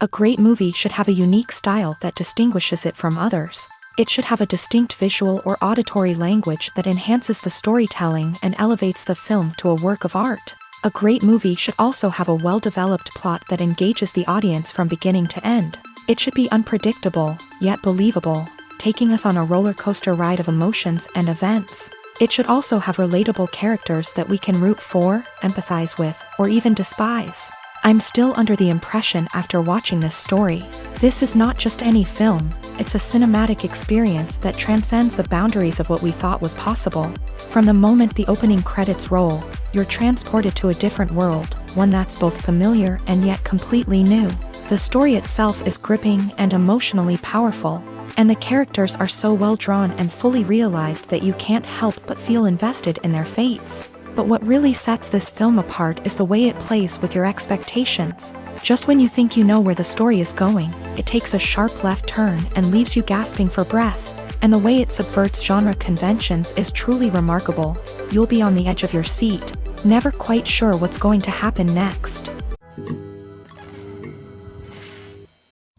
A great movie should have a unique style that distinguishes it from others. It should have a distinct visual or auditory language that enhances the storytelling and elevates the film to a work of art. A great movie should also have a well-developed plot that engages the audience from beginning to end. It should be unpredictable, yet believable, taking us on a roller coaster ride of emotions and events. It should also have relatable characters that we can root for, empathize with, or even despise. I'm still under the impression after watching this story. This is not just any film, it's a cinematic experience that transcends the boundaries of what we thought was possible. From the moment the opening credits roll, you're transported to a different world, one that's both familiar and yet completely new. The story itself is gripping and emotionally powerful, and the characters are so well drawn and fully realized that you can't help but feel invested in their fates. But what really sets this film apart is the way it plays with your expectations. Just when you think you know where the story is going, it takes a sharp left turn and leaves you gasping for breath. And the way it subverts genre conventions is truly remarkable. You'll be on the edge of your seat, never quite sure what's going to happen next.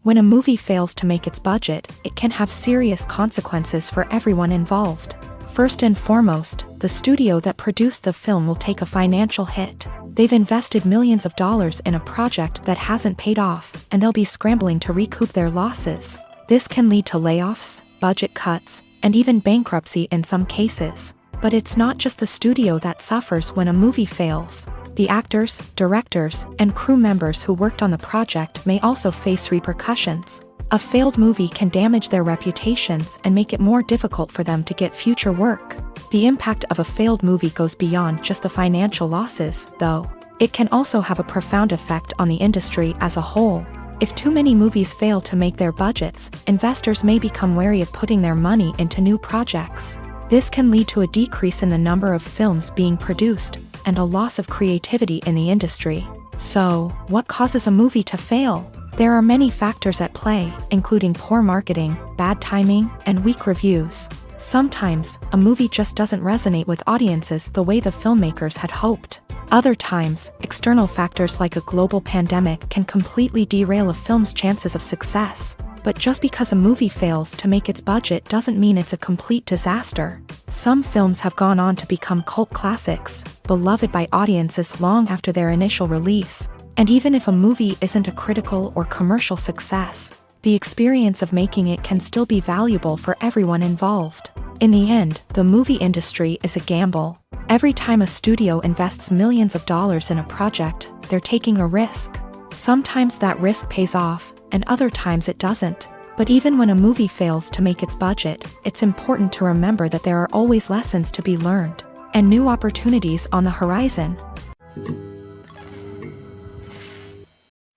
When a movie fails to make its budget, it can have serious consequences for everyone involved. First and foremost, the studio that produced the film will take a financial hit. They've invested millions of dollars in a project that hasn't paid off, and they'll be scrambling to recoup their losses. This can lead to layoffs, budget cuts, and even bankruptcy in some cases. But it's not just the studio that suffers when a movie fails. The actors, directors, and crew members who worked on the project may also face repercussions. A failed movie can damage their reputations and make it more difficult for them to get future work. The impact of a failed movie goes beyond just the financial losses, though. It can also have a profound effect on the industry as a whole. If too many movies fail to make their budgets, investors may become wary of putting their money into new projects. This can lead to a decrease in the number of films being produced, and a loss of creativity in the industry. So, what causes a movie to fail? There are many factors at play, including poor marketing, bad timing, and weak reviews. Sometimes, a movie just doesn't resonate with audiences the way the filmmakers had hoped. Other times, external factors like a global pandemic can completely derail a film's chances of success. But just because a movie fails to make its budget doesn't mean it's a complete disaster. Some films have gone on to become cult classics, beloved by audiences long after their initial release. And even if a movie isn't a critical or commercial success, the experience of making it can still be valuable for everyone involved. In the end, the movie industry is a gamble. Every time a studio invests millions of dollars in a project, they're taking a risk. Sometimes that risk pays off, and other times it doesn't. But even when a movie fails to make its budget, it's important to remember that there are always lessons to be learned, and new opportunities on the horizon.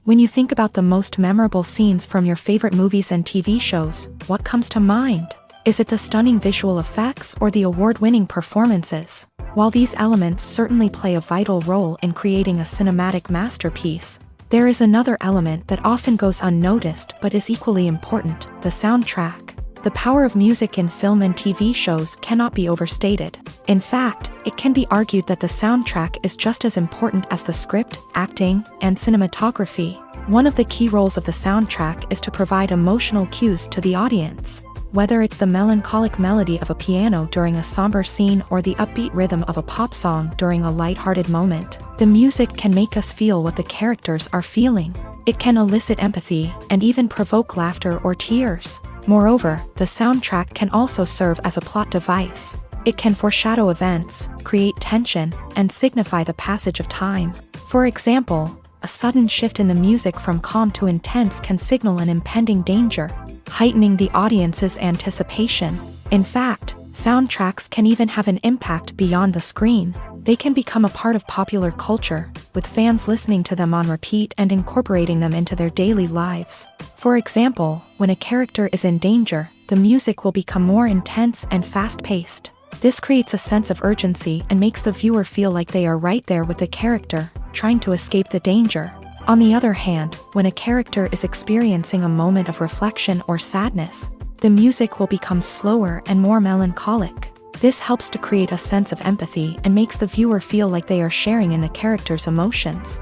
When you think about the most memorable scenes from your favorite movies and TV shows, what comes to mind? Is it the stunning visual effects or the award-winning performances? While these elements certainly play a vital role in creating a cinematic masterpiece, there is another element that often goes unnoticed but is equally important: the soundtrack. The power of music in film and TV shows cannot be overstated. In fact, it can be argued that the soundtrack is just as important as the script, acting, and cinematography. One of the key roles of the soundtrack is to provide emotional cues to the audience. Whether it's the melancholic melody of a piano during a somber scene or the upbeat rhythm of a pop song during a lighthearted moment, the music can make us feel what the characters are feeling. It can elicit empathy and even provoke laughter or tears. Moreover, the soundtrack can also serve as a plot device. It can foreshadow events, create tension, and signify the passage of time. For example, a sudden shift in the music from calm to intense can signal an impending danger, heightening the audience's anticipation. In fact, soundtracks can even have an impact beyond the screen. They can become a part of popular culture, with fans listening to them on repeat and incorporating them into their daily lives. For example, when a character is in danger, the music will become more intense and fast-paced. This creates a sense of urgency and makes the viewer feel like they are right there with the character, trying to escape the danger. On the other hand, when a character is experiencing a moment of reflection or sadness, the music will become slower and more melancholic. This helps to create a sense of empathy and makes the viewer feel like they are sharing in the character's emotions.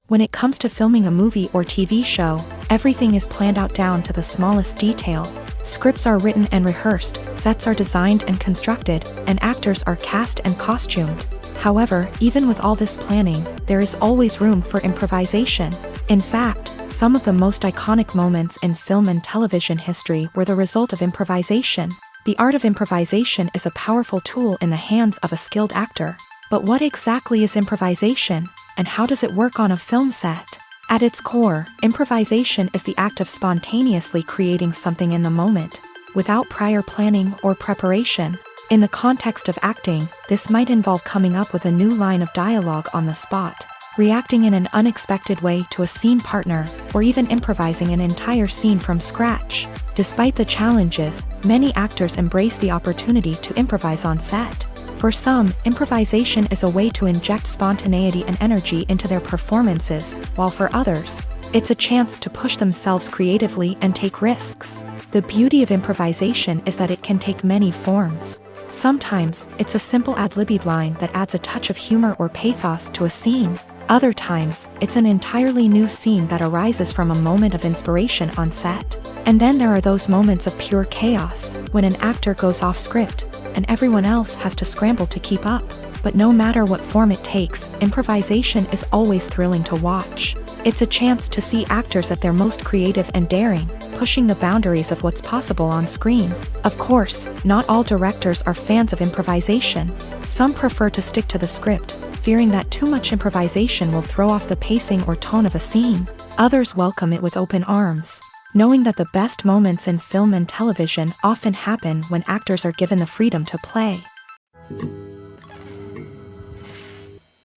When it comes to filming a movie or TV show, everything is planned out down to the smallest detail. Scripts are written and rehearsed, sets are designed and constructed, and actors are cast and costumed. However, even with all this planning, there is always room for improvisation. In fact, some of the most iconic moments in film and television history were the result of improvisation. The art of improvisation is a powerful tool in the hands of a skilled actor. But what exactly is improvisation, and how does it work on a film set? At its core, improvisation is the act of spontaneously creating something in the moment, without prior planning or preparation. In the context of acting, this might involve coming up with a new line of dialogue on the spot, reacting in an unexpected way to a scene partner, or even improvising an entire scene from scratch. Despite the challenges, many actors embrace the opportunity to improvise on set. For some, improvisation is a way to inject spontaneity and energy into their performances, while for others, it's a chance to push themselves creatively and take risks. The beauty of improvisation is that it can take many forms. Sometimes, it's a simple ad-libbed line that adds a touch of humor or pathos to a scene. Other times, it's an entirely new scene that arises from a moment of inspiration on set. And then there are those moments of pure chaos, when an actor goes off script, and everyone else has to scramble to keep up. But no matter what form it takes, improvisation is always thrilling to watch. It's a chance to see actors at their most creative and daring, pushing the boundaries of what's possible on screen. Of course, not all directors are fans of improvisation. Some prefer to stick to the script, fearing that too much improvisation will throw off the pacing or tone of a scene. Others welcome it with open arms, knowing that the best moments in film and television often happen when actors are given the freedom to play.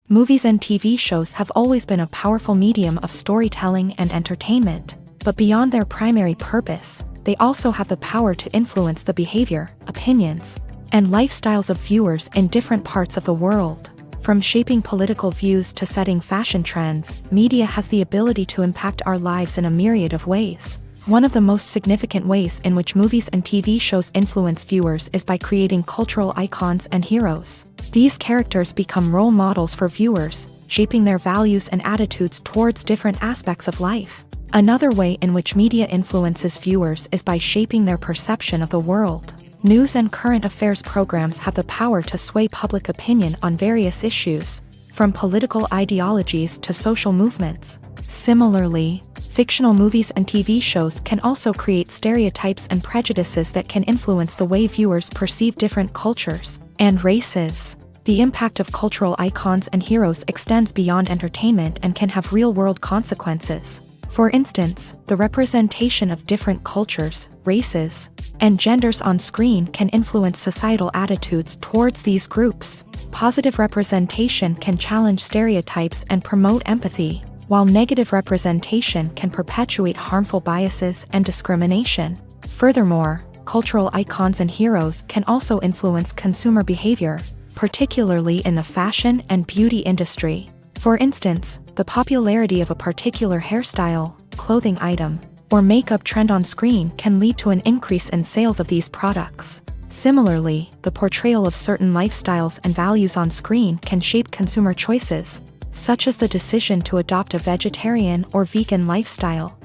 Movies and TV shows have always been a powerful medium of storytelling and entertainment, but beyond their primary purpose, they also have the power to influence the behavior, opinions, and lifestyles of viewers in different parts of the world. From shaping political views to setting fashion trends, media has the ability to impact our lives in a myriad of ways. One of the most significant ways in which movies and TV shows influence viewers is by creating cultural icons and heroes. These characters become role models for viewers, shaping their values and attitudes towards different aspects of life. Another way in which media influences viewers is by shaping their perception of the world. News and current affairs programs have the power to sway public opinion on various issues, from political ideologies to social movements. Similarly, fictional movies and TV shows can also create stereotypes and prejudices that can influence the way viewers perceive different cultures and races. The impact of cultural icons and heroes extends beyond entertainment and can have real-world consequences. For instance, the representation of different cultures, races, and genders on screen can influence societal attitudes towards these groups. Positive representation can challenge stereotypes and promote empathy, while negative representation can perpetuate harmful biases and discrimination. Furthermore, cultural icons and heroes can also influence consumer behavior, particularly in the fashion and beauty industry. For instance, the popularity of a particular hairstyle, clothing item, or makeup trend on screen can lead to an increase in sales of these products. Similarly, the portrayal of certain lifestyles and values on screen can shape consumer choices, such as the decision to adopt a vegetarian or vegan lifestyle.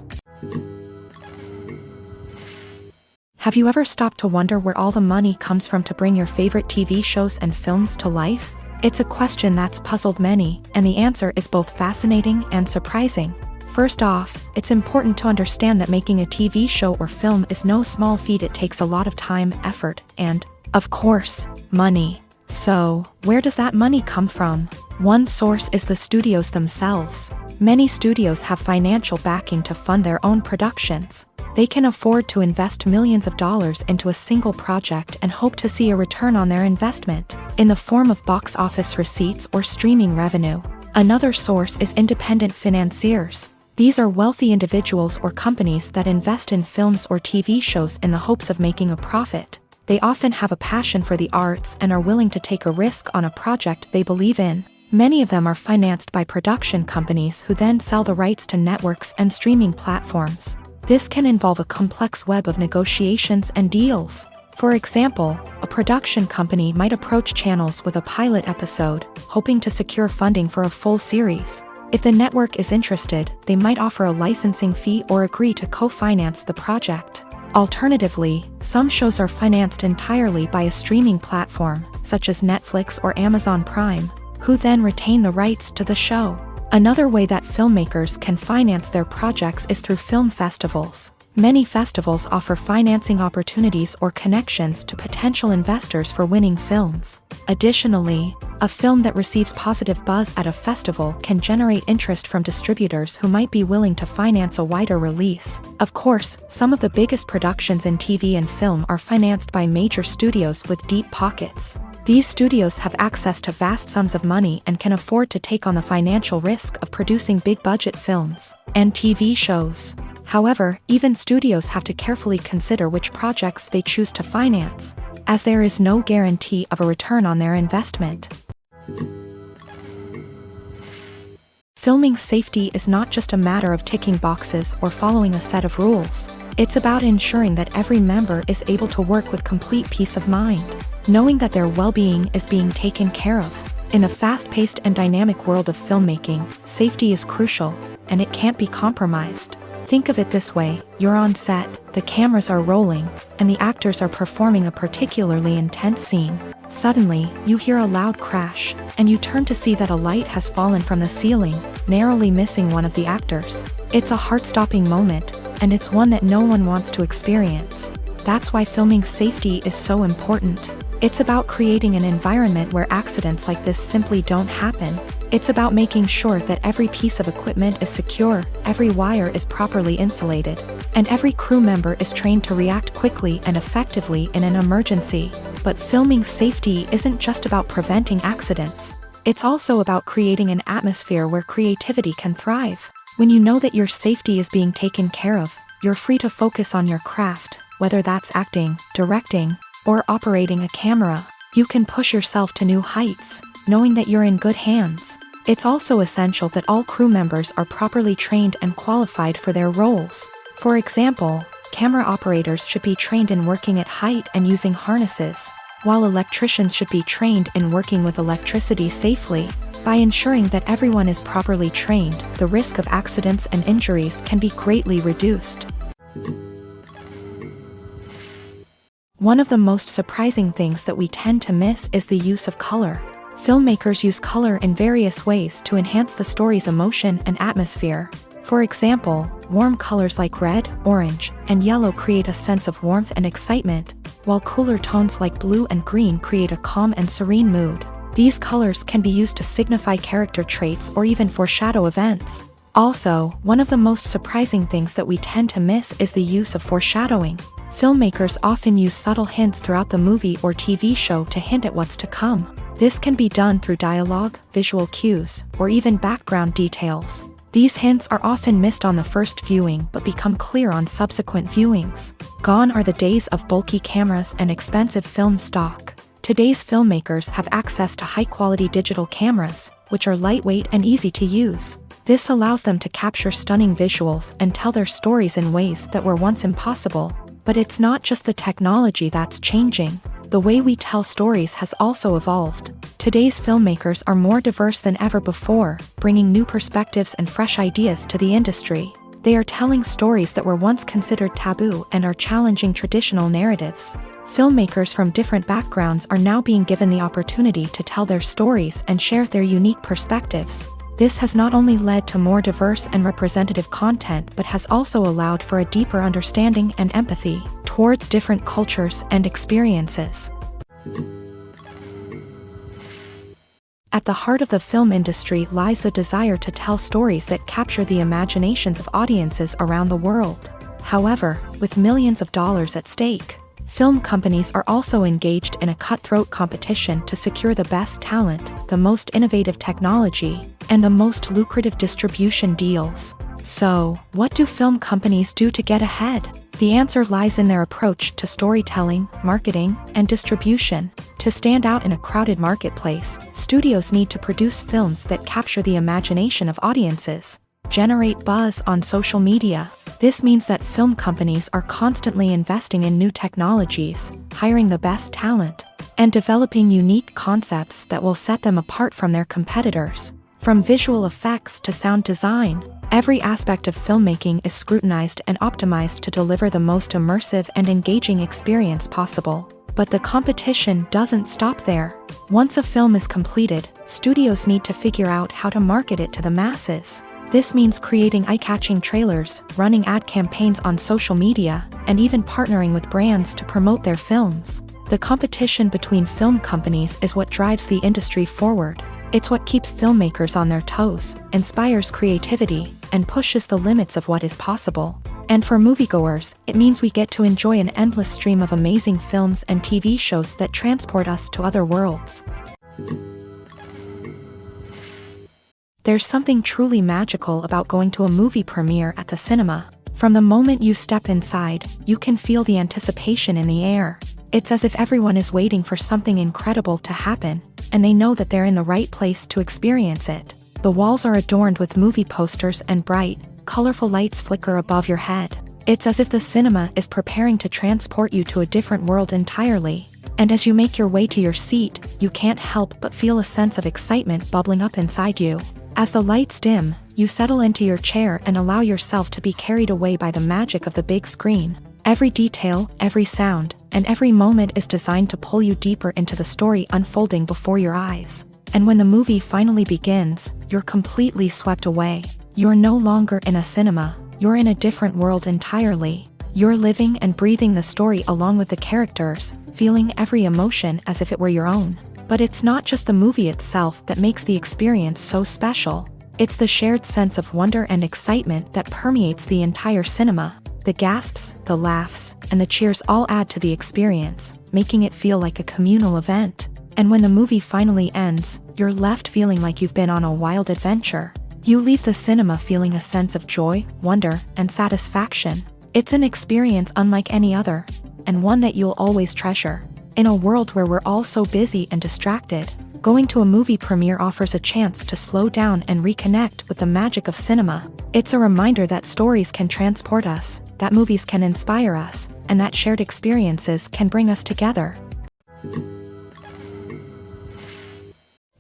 Have you ever stopped to wonder where all the money comes from to bring your favorite TV shows and films to life? It's a question that's puzzled many, and the answer is both fascinating and surprising. First off, it's important to understand that making a TV show or film is no small feat. It takes a lot of time, effort, and, of course, money. So, where does that money come from? One source is the studios themselves. Many studios have financial backing to fund their own productions. They can afford to invest millions of dollars into a single project and hope to see a return on their investment, in the form of box office receipts or streaming revenue. Another source is independent financiers. These are wealthy individuals or companies that invest in films or TV shows in the hopes of making a profit. They often have a passion for the arts and are willing to take a risk on a project they believe in. Many of them are financed by production companies who then sell the rights to networks and streaming platforms. This can involve a complex web of negotiations and deals. For example, a production company might approach channels with a pilot episode, hoping to secure funding for a full series. If the network is interested, they might offer a licensing fee or agree to co-finance the project. Alternatively, some shows are financed entirely by a streaming platform, such as Netflix or Amazon Prime, who then retain the rights to the show. Another way that filmmakers can finance their projects is through film festivals. Many festivals offer financing opportunities or connections to potential investors for winning films. Additionally, a film that receives positive buzz at a festival can generate interest from distributors who might be willing to finance a wider release. Of course, some of the biggest productions in TV and film are financed by major studios with deep pockets. These studios have access to vast sums of money and can afford to take on the financial risk of producing big-budget films and TV shows. However, even studios have to carefully consider which projects they choose to finance, as there is no guarantee of a return on their investment. Filming safety is not just a matter of ticking boxes or following a set of rules. It's about ensuring that every member is able to work with complete peace of mind, knowing that their well-being is being taken care of. In a fast-paced and dynamic world of filmmaking, safety is crucial, and it can't be compromised. Think of it this way: you're on set, the cameras are rolling, and the actors are performing a particularly intense scene. Suddenly, you hear a loud crash, and you turn to see that a light has fallen from the ceiling, narrowly missing one of the actors. It's a heart-stopping moment, and it's one that no one wants to experience. That's why filming safety is so important. It's about creating an environment where accidents like this simply don't happen. It's about making sure that every piece of equipment is secure, every wire is properly insulated, and every crew member is trained to react quickly and effectively in an emergency. But filming safety isn't just about preventing accidents. It's also about creating an atmosphere where creativity can thrive. When you know that your safety is being taken care of, you're free to focus on your craft, whether that's acting, directing, or operating a camera. You can push yourself to new heights, knowing that you're in good hands. It's also essential that all crew members are properly trained and qualified for their roles. For example, camera operators should be trained in working at height and using harnesses, while electricians should be trained in working with electricity safely. By ensuring that everyone is properly trained, the risk of accidents and injuries can be greatly reduced. One of the most surprising things that we tend to miss is the use of color. Filmmakers use color in various ways to enhance the story's emotion and atmosphere. For example, warm colors like red, orange, and yellow create a sense of warmth and excitement, while cooler tones like blue and green create a calm and serene mood. These colors can be used to signify character traits or even foreshadow events. Also, one of the most surprising things that we tend to miss is the use of foreshadowing. Filmmakers often use subtle hints throughout the movie or TV show to hint at what's to come. This can be done through dialogue, visual cues, or even background details. These hints are often missed on the first viewing but become clear on subsequent viewings. Gone are the days of bulky cameras and expensive film stock. Today's filmmakers have access to high-quality digital cameras, which are lightweight and easy to use. This allows them to capture stunning visuals and tell their stories in ways that were once impossible. But it's not just the technology that's changing. The way we tell stories has also evolved. Today's filmmakers are more diverse than ever before, bringing new perspectives and fresh ideas to the industry. They are telling stories that were once considered taboo and are challenging traditional narratives. Filmmakers from different backgrounds are now being given the opportunity to tell their stories and share their unique perspectives. This has not only led to more diverse and representative content but has also allowed for a deeper understanding and empathy towards different cultures and experiences. At the heart of the film industry lies the desire to tell stories that capture the imaginations of audiences around the world. However, with millions of dollars at stake, film companies are also engaged in a cutthroat competition to secure the best talent, the most innovative technology, and the most lucrative distribution deals. So, what do film companies do to get ahead? The answer lies in their approach to storytelling, marketing, and distribution. To stand out in a crowded marketplace, studios need to produce films that capture the imagination of audiences, generate buzz on social media. This means that film companies are constantly investing in new technologies, hiring the best talent, and developing unique concepts that will set them apart from their competitors. From visual effects to sound design, every aspect of filmmaking is scrutinized and optimized to deliver the most immersive and engaging experience possible. But the competition doesn't stop there. Once a film is completed, studios need to figure out how to market it to the masses. This means creating eye-catching trailers, running ad campaigns on social media, and even partnering with brands to promote their films. The competition between film companies is what drives the industry forward. It's what keeps filmmakers on their toes, inspires creativity, and pushes the limits of what is possible. And for moviegoers, it means we get to enjoy an endless stream of amazing films and TV shows that transport us to other worlds. There's something truly magical about going to a movie premiere at the cinema. From the moment you step inside, you can feel the anticipation in the air. It's as if everyone is waiting for something incredible to happen, and they know that they're in the right place to experience it. The walls are adorned with movie posters and bright, colorful lights flicker above your head. It's as if the cinema is preparing to transport you to a different world entirely. And as you make your way to your seat, you can't help but feel a sense of excitement bubbling up inside you. As the lights dim, you settle into your chair and allow yourself to be carried away by the magic of the big screen. Every detail, every sound, and every moment is designed to pull you deeper into the story unfolding before your eyes. And when the movie finally begins, you're completely swept away. You're no longer in a cinema, you're in a different world entirely. You're living and breathing the story along with the characters, feeling every emotion as if it were your own. But it's not just the movie itself that makes the experience so special. It's the shared sense of wonder and excitement that permeates the entire cinema. The gasps, the laughs, and the cheers all add to the experience, making it feel like a communal event. And when the movie finally ends, you're left feeling like you've been on a wild adventure. You leave the cinema feeling a sense of joy, wonder, and satisfaction. It's an experience unlike any other, and one that you'll always treasure. In a world where we're all so busy and distracted, going to a movie premiere offers a chance to slow down and reconnect with the magic of cinema. It's a reminder that stories can transport us, that movies can inspire us, and that shared experiences can bring us together.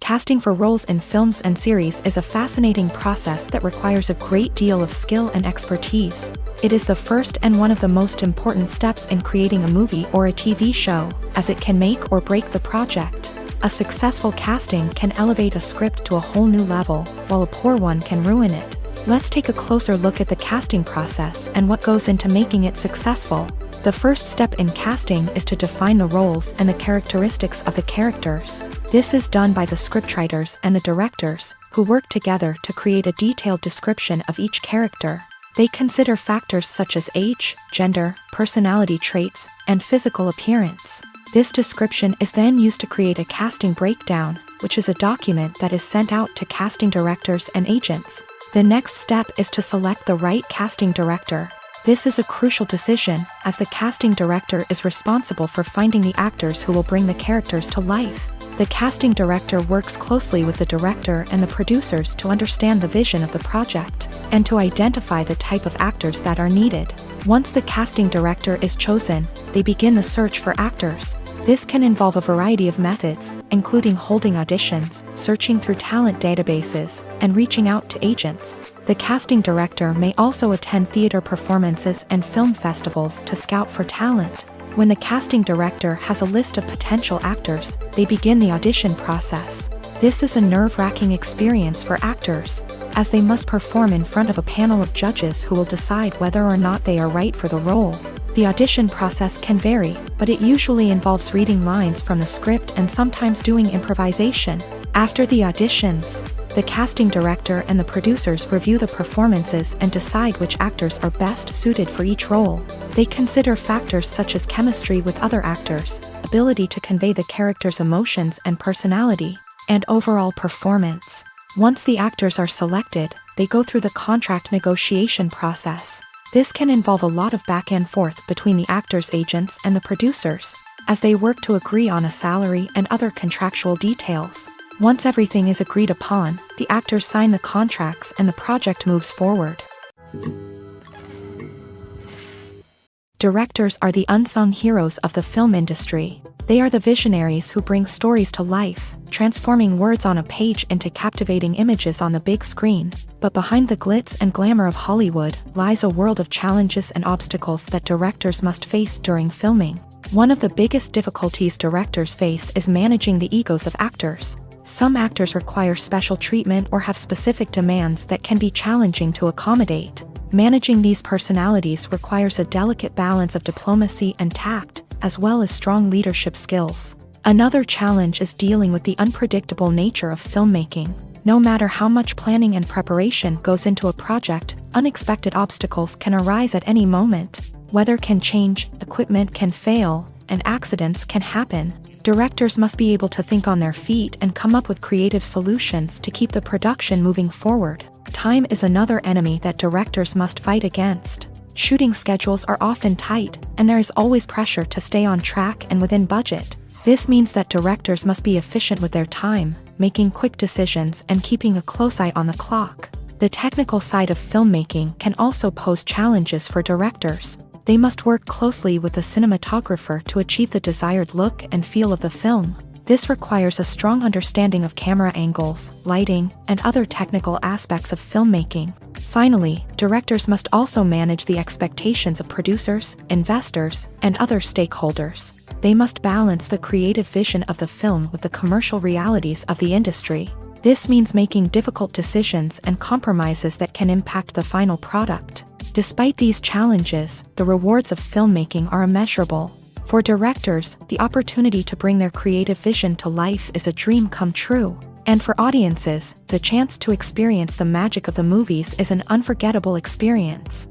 Casting for roles in films and series is a fascinating process that requires a great deal of skill and expertise. It is the first and one of the most important steps in creating a movie or a TV show, as it can make or break the project. A successful casting can elevate a script to a whole new level, while a poor one can ruin it. Let's take a closer look at the casting process and what goes into making it successful. The first step in casting is to define the roles and the characteristics of the characters. This is done by the scriptwriters and the directors, who work together to create a detailed description of each character. They consider factors such as age, gender, personality traits, and physical appearance. This description is then used to create a casting breakdown, which is a document that is sent out to casting directors and agents. The next step is to select the right casting director. This is a crucial decision, as the casting director is responsible for finding the actors who will bring the characters to life. The casting director works closely with the director and the producers to understand the vision of the project, and to identify the type of actors that are needed. Once the casting director is chosen, they begin the search for actors. This can involve a variety of methods, including holding auditions, searching through talent databases, and reaching out to agents. The casting director may also attend theater performances and film festivals to scout for talent. When the casting director has a list of potential actors, they begin the audition process. This is a nerve-wracking experience for actors, as they must perform in front of a panel of judges who will decide whether or not they are right for the role. The audition process can vary, but it usually involves reading lines from the script and sometimes doing improvisation. After the auditions, the casting director and the producers review the performances and decide which actors are best suited for each role. They consider factors such as chemistry with other actors, ability to convey the character's emotions and personality, and overall performance. Once the actors are selected, they go through the contract negotiation process. This can involve a lot of back and forth between the actors' agents and the producers, as they work to agree on a salary and other contractual details. Once everything is agreed upon, the actors sign the contracts and the project moves forward. Directors are the unsung heroes of the film industry. They are the visionaries who bring stories to life, transforming words on a page into captivating images on the big screen. But behind the glitz and glamour of Hollywood lies a world of challenges and obstacles that directors must face during filming. One of the biggest difficulties directors face is managing the egos of actors. Some actors require special treatment or have specific demands that can be challenging to accommodate. Managing these personalities requires a delicate balance of diplomacy and tact, as well as strong leadership skills. Another challenge is dealing with the unpredictable nature of filmmaking. No matter how much planning and preparation goes into a project, unexpected obstacles can arise at any moment. Weather can change, equipment can fail, and accidents can happen. Directors must be able to think on their feet and come up with creative solutions to keep the production moving forward. Time is another enemy that directors must fight against. Shooting schedules are often tight, and there is always pressure to stay on track and within budget. This means that directors must be efficient with their time, making quick decisions and keeping a close eye on the clock. The technical side of filmmaking can also pose challenges for directors. They must work closely with the cinematographer to achieve the desired look and feel of the film. This requires a strong understanding of camera angles, lighting, and other technical aspects of filmmaking. Finally, directors must also manage the expectations of producers, investors, and other stakeholders. They must balance the creative vision of the film with the commercial realities of the industry. This means making difficult decisions and compromises that can impact the final product. Despite these challenges, the rewards of filmmaking are immeasurable. For directors, the opportunity to bring their creative vision to life is a dream come true. And for audiences, the chance to experience the magic of the movies is an unforgettable experience.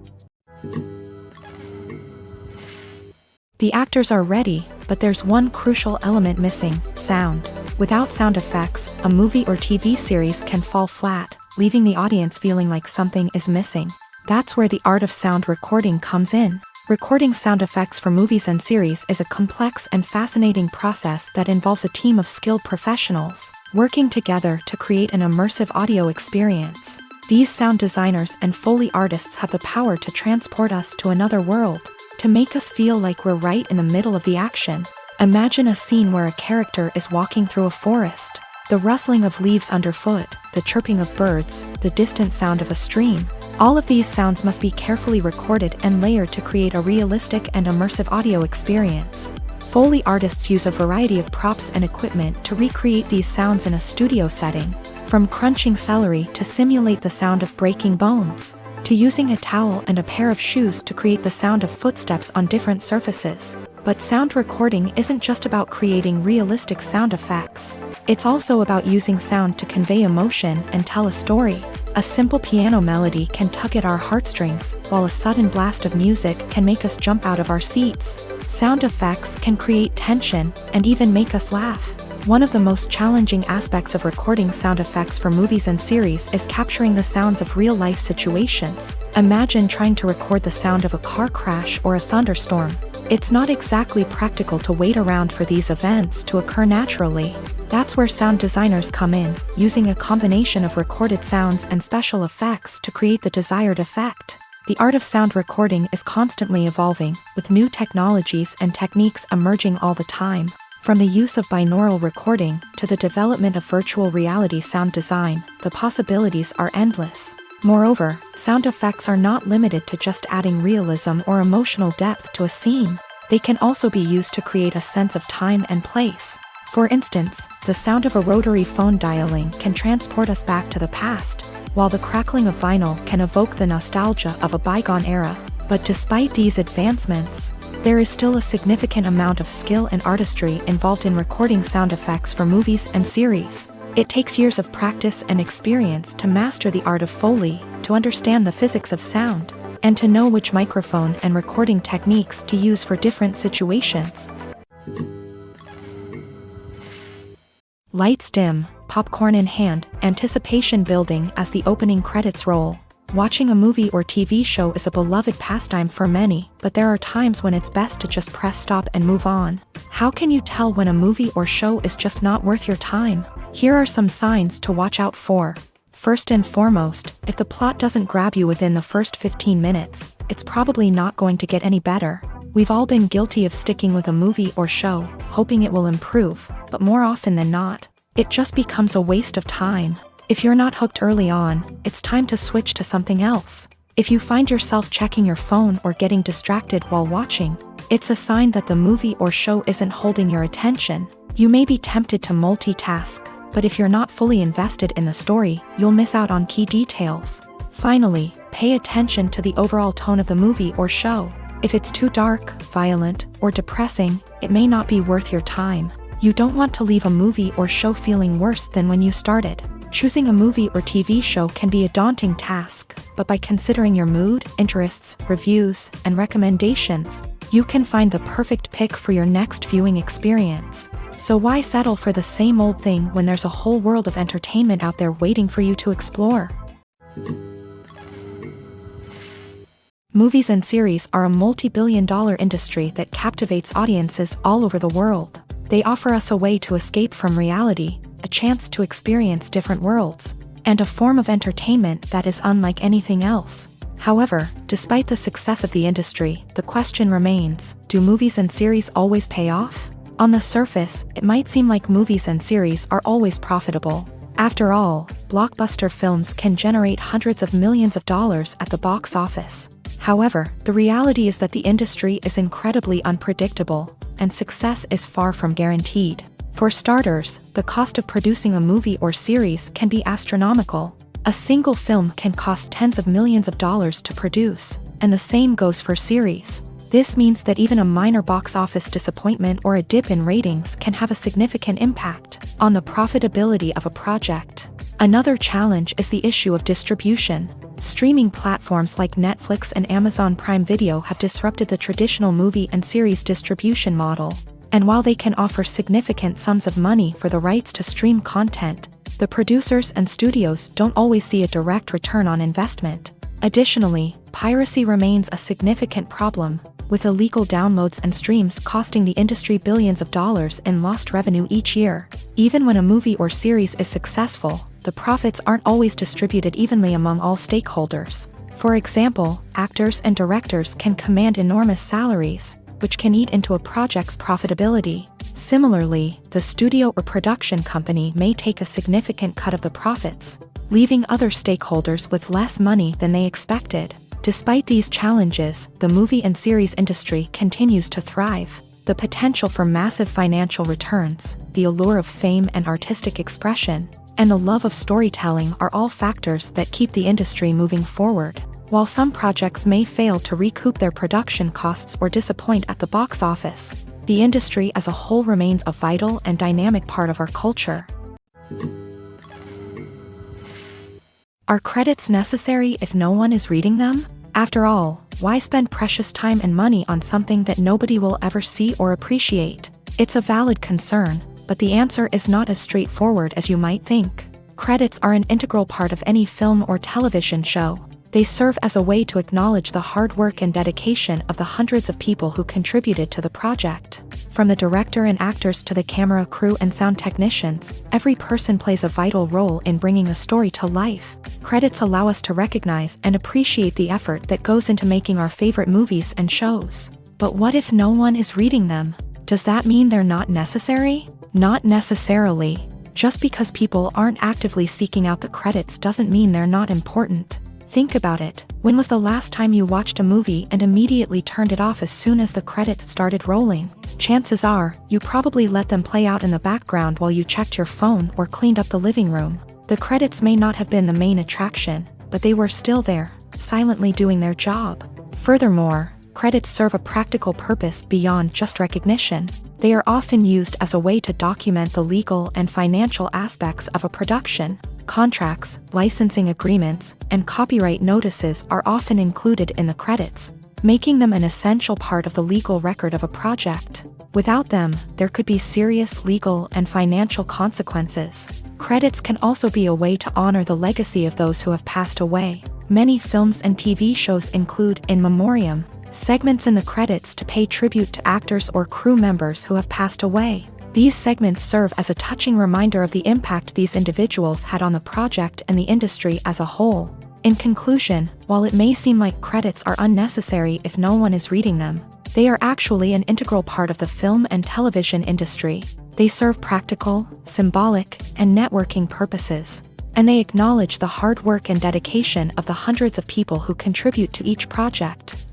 The actors are ready, but there's one crucial element missing: sound. Without sound effects, a movie or TV series can fall flat, leaving the audience feeling like something is missing. That's where the art of sound recording comes in. Recording sound effects for movies and series is a complex and fascinating process that involves a team of skilled professionals working together to create an immersive audio experience. These sound designers and Foley artists have the power to transport us to another world, to make us feel like we're right in the middle of the action. Imagine a scene where a character is walking through a forest. The rustling of leaves underfoot, the chirping of birds, the distant sound of a stream. All of these sounds must be carefully recorded and layered to create a realistic and immersive audio experience. Foley artists use a variety of props and equipment to recreate these sounds in a studio setting, from crunching celery to simulate the sound of breaking bones, to using a towel and a pair of shoes to create the sound of footsteps on different surfaces. But sound recording isn't just about creating realistic sound effects. It's also about using sound to convey emotion and tell a story. A simple piano melody can tug at our heartstrings, while a sudden blast of music can make us jump out of our seats. Sound effects can create tension and even make us laugh. One of the most challenging aspects of recording sound effects for movies and series is capturing the sounds of real-life situations. Imagine trying to record the sound of a car crash or a thunderstorm. It's not exactly practical to wait around for these events to occur naturally. That's where sound designers come in, using a combination of recorded sounds and special effects to create the desired effect. The art of sound recording is constantly evolving, with new technologies and techniques emerging all the time. From the use of binaural recording to the development of virtual reality sound design, the possibilities are endless. Moreover, sound effects are not limited to just adding realism or emotional depth to a scene. They can also be used to create a sense of time and place. For instance, the sound of a rotary phone dialing can transport us back to the past, while the crackling of vinyl can evoke the nostalgia of a bygone era. But despite these advancements, there is still a significant amount of skill and artistry involved in recording sound effects for movies and series. It takes years of practice and experience to master the art of Foley, to understand the physics of sound, and to know which microphone and recording techniques to use for different situations. Lights dim, popcorn in hand, anticipation building as the opening credits roll. Watching a movie or TV show is a beloved pastime for many, but there are times when it's best to just press stop and move on. How can you tell when a movie or show is just not worth your time? Here are some signs to watch out for. First and foremost, if the plot doesn't grab you within the first 15 minutes, it's probably not going to get any better. We've all been guilty of sticking with a movie or show, hoping it will improve, but more often than not, it just becomes a waste of time. If you're not hooked early on, it's time to switch to something else. If you find yourself checking your phone or getting distracted while watching, it's a sign that the movie or show isn't holding your attention. You may be tempted to multitask, but if you're not fully invested in the story, you'll miss out on key details. Finally, pay attention to the overall tone of the movie or show. If it's too dark, violent, or depressing, it may not be worth your time. You don't want to leave a movie or show feeling worse than when you started. Choosing a movie or TV show can be a daunting task, but by considering your mood, interests, reviews, and recommendations, you can find the perfect pick for your next viewing experience. So why settle for the same old thing when there's a whole world of entertainment out there waiting for you to explore? Movies and series are a multi-billion-dollar industry that captivates audiences all over the world. They offer us a way to escape from reality, a chance to experience different worlds, and a form of entertainment that is unlike anything else. However, despite the success of the industry, the question remains, do movies and series always pay off? On the surface, it might seem like movies and series are always profitable. After all, blockbuster films can generate hundreds of millions of dollars at the box office. However, the reality is that the industry is incredibly unpredictable, and success is far from guaranteed. For starters, the cost of producing a movie or series can be astronomical. A single film can cost tens of millions of dollars to produce, and the same goes for series. This means that even a minor box office disappointment or a dip in ratings can have a significant impact on the profitability of a project. Another challenge is the issue of distribution. Streaming platforms like Netflix and Amazon Prime Video have disrupted the traditional movie and series distribution model. And while they can offer significant sums of money for the rights to stream content, the producers and studios don't always see a direct return on investment. Additionally, piracy remains a significant problem, with illegal downloads and streams costing the industry billions of dollars in lost revenue each year. Even when a movie or series is successful, the profits aren't always distributed evenly among all stakeholders. For example, actors and directors can command enormous salaries, which can eat into a project's profitability. Similarly, the studio or production company may take a significant cut of the profits, leaving other stakeholders with less money than they expected. Despite these challenges, the movie and series industry continues to thrive. The potential for massive financial returns, the allure of fame and artistic expression, and the love of storytelling are all factors that keep the industry moving forward. While some projects may fail to recoup their production costs or disappoint at the box office, the industry as a whole remains a vital and dynamic part of our culture. Are credits necessary if no one is reading them? After all, why spend precious time and money on something that nobody will ever see or appreciate? It's a valid concern, but the answer is not as straightforward as you might think. Credits are an integral part of any film or television show. They serve as a way to acknowledge the hard work and dedication of the hundreds of people who contributed to the project. From the director and actors to the camera crew and sound technicians, every person plays a vital role in bringing a story to life. Credits allow us to recognize and appreciate the effort that goes into making our favorite movies and shows. But what if no one is reading them? Does that mean they're not necessary? Not necessarily. Just because people aren't actively seeking out the credits doesn't mean they're not important. Think about it. When was the last time you watched a movie and immediately turned it off as soon as the credits started rolling? Chances are, you probably let them play out in the background while you checked your phone or cleaned up the living room. The credits may not have been the main attraction, but they were still there, silently doing their job. Furthermore, credits serve a practical purpose beyond just recognition. They are often used as a way to document the legal and financial aspects of a production. Contracts, licensing agreements, and copyright notices are often included in the credits, making them an essential part of the legal record of a project. Without them, there could be serious legal and financial consequences. Credits can also be a way to honor the legacy of those who have passed away. Many films and TV shows include in memoriam segments in the credits to pay tribute to actors or crew members who have passed away. These segments serve as a touching reminder of the impact these individuals had on the project and the industry as a whole. In conclusion, while it may seem like credits are unnecessary if no one is reading them, They are actually an integral part of the film and television industry. They serve practical, symbolic, and networking purposes. And they acknowledge the hard work and dedication of the hundreds of people who contribute to each project.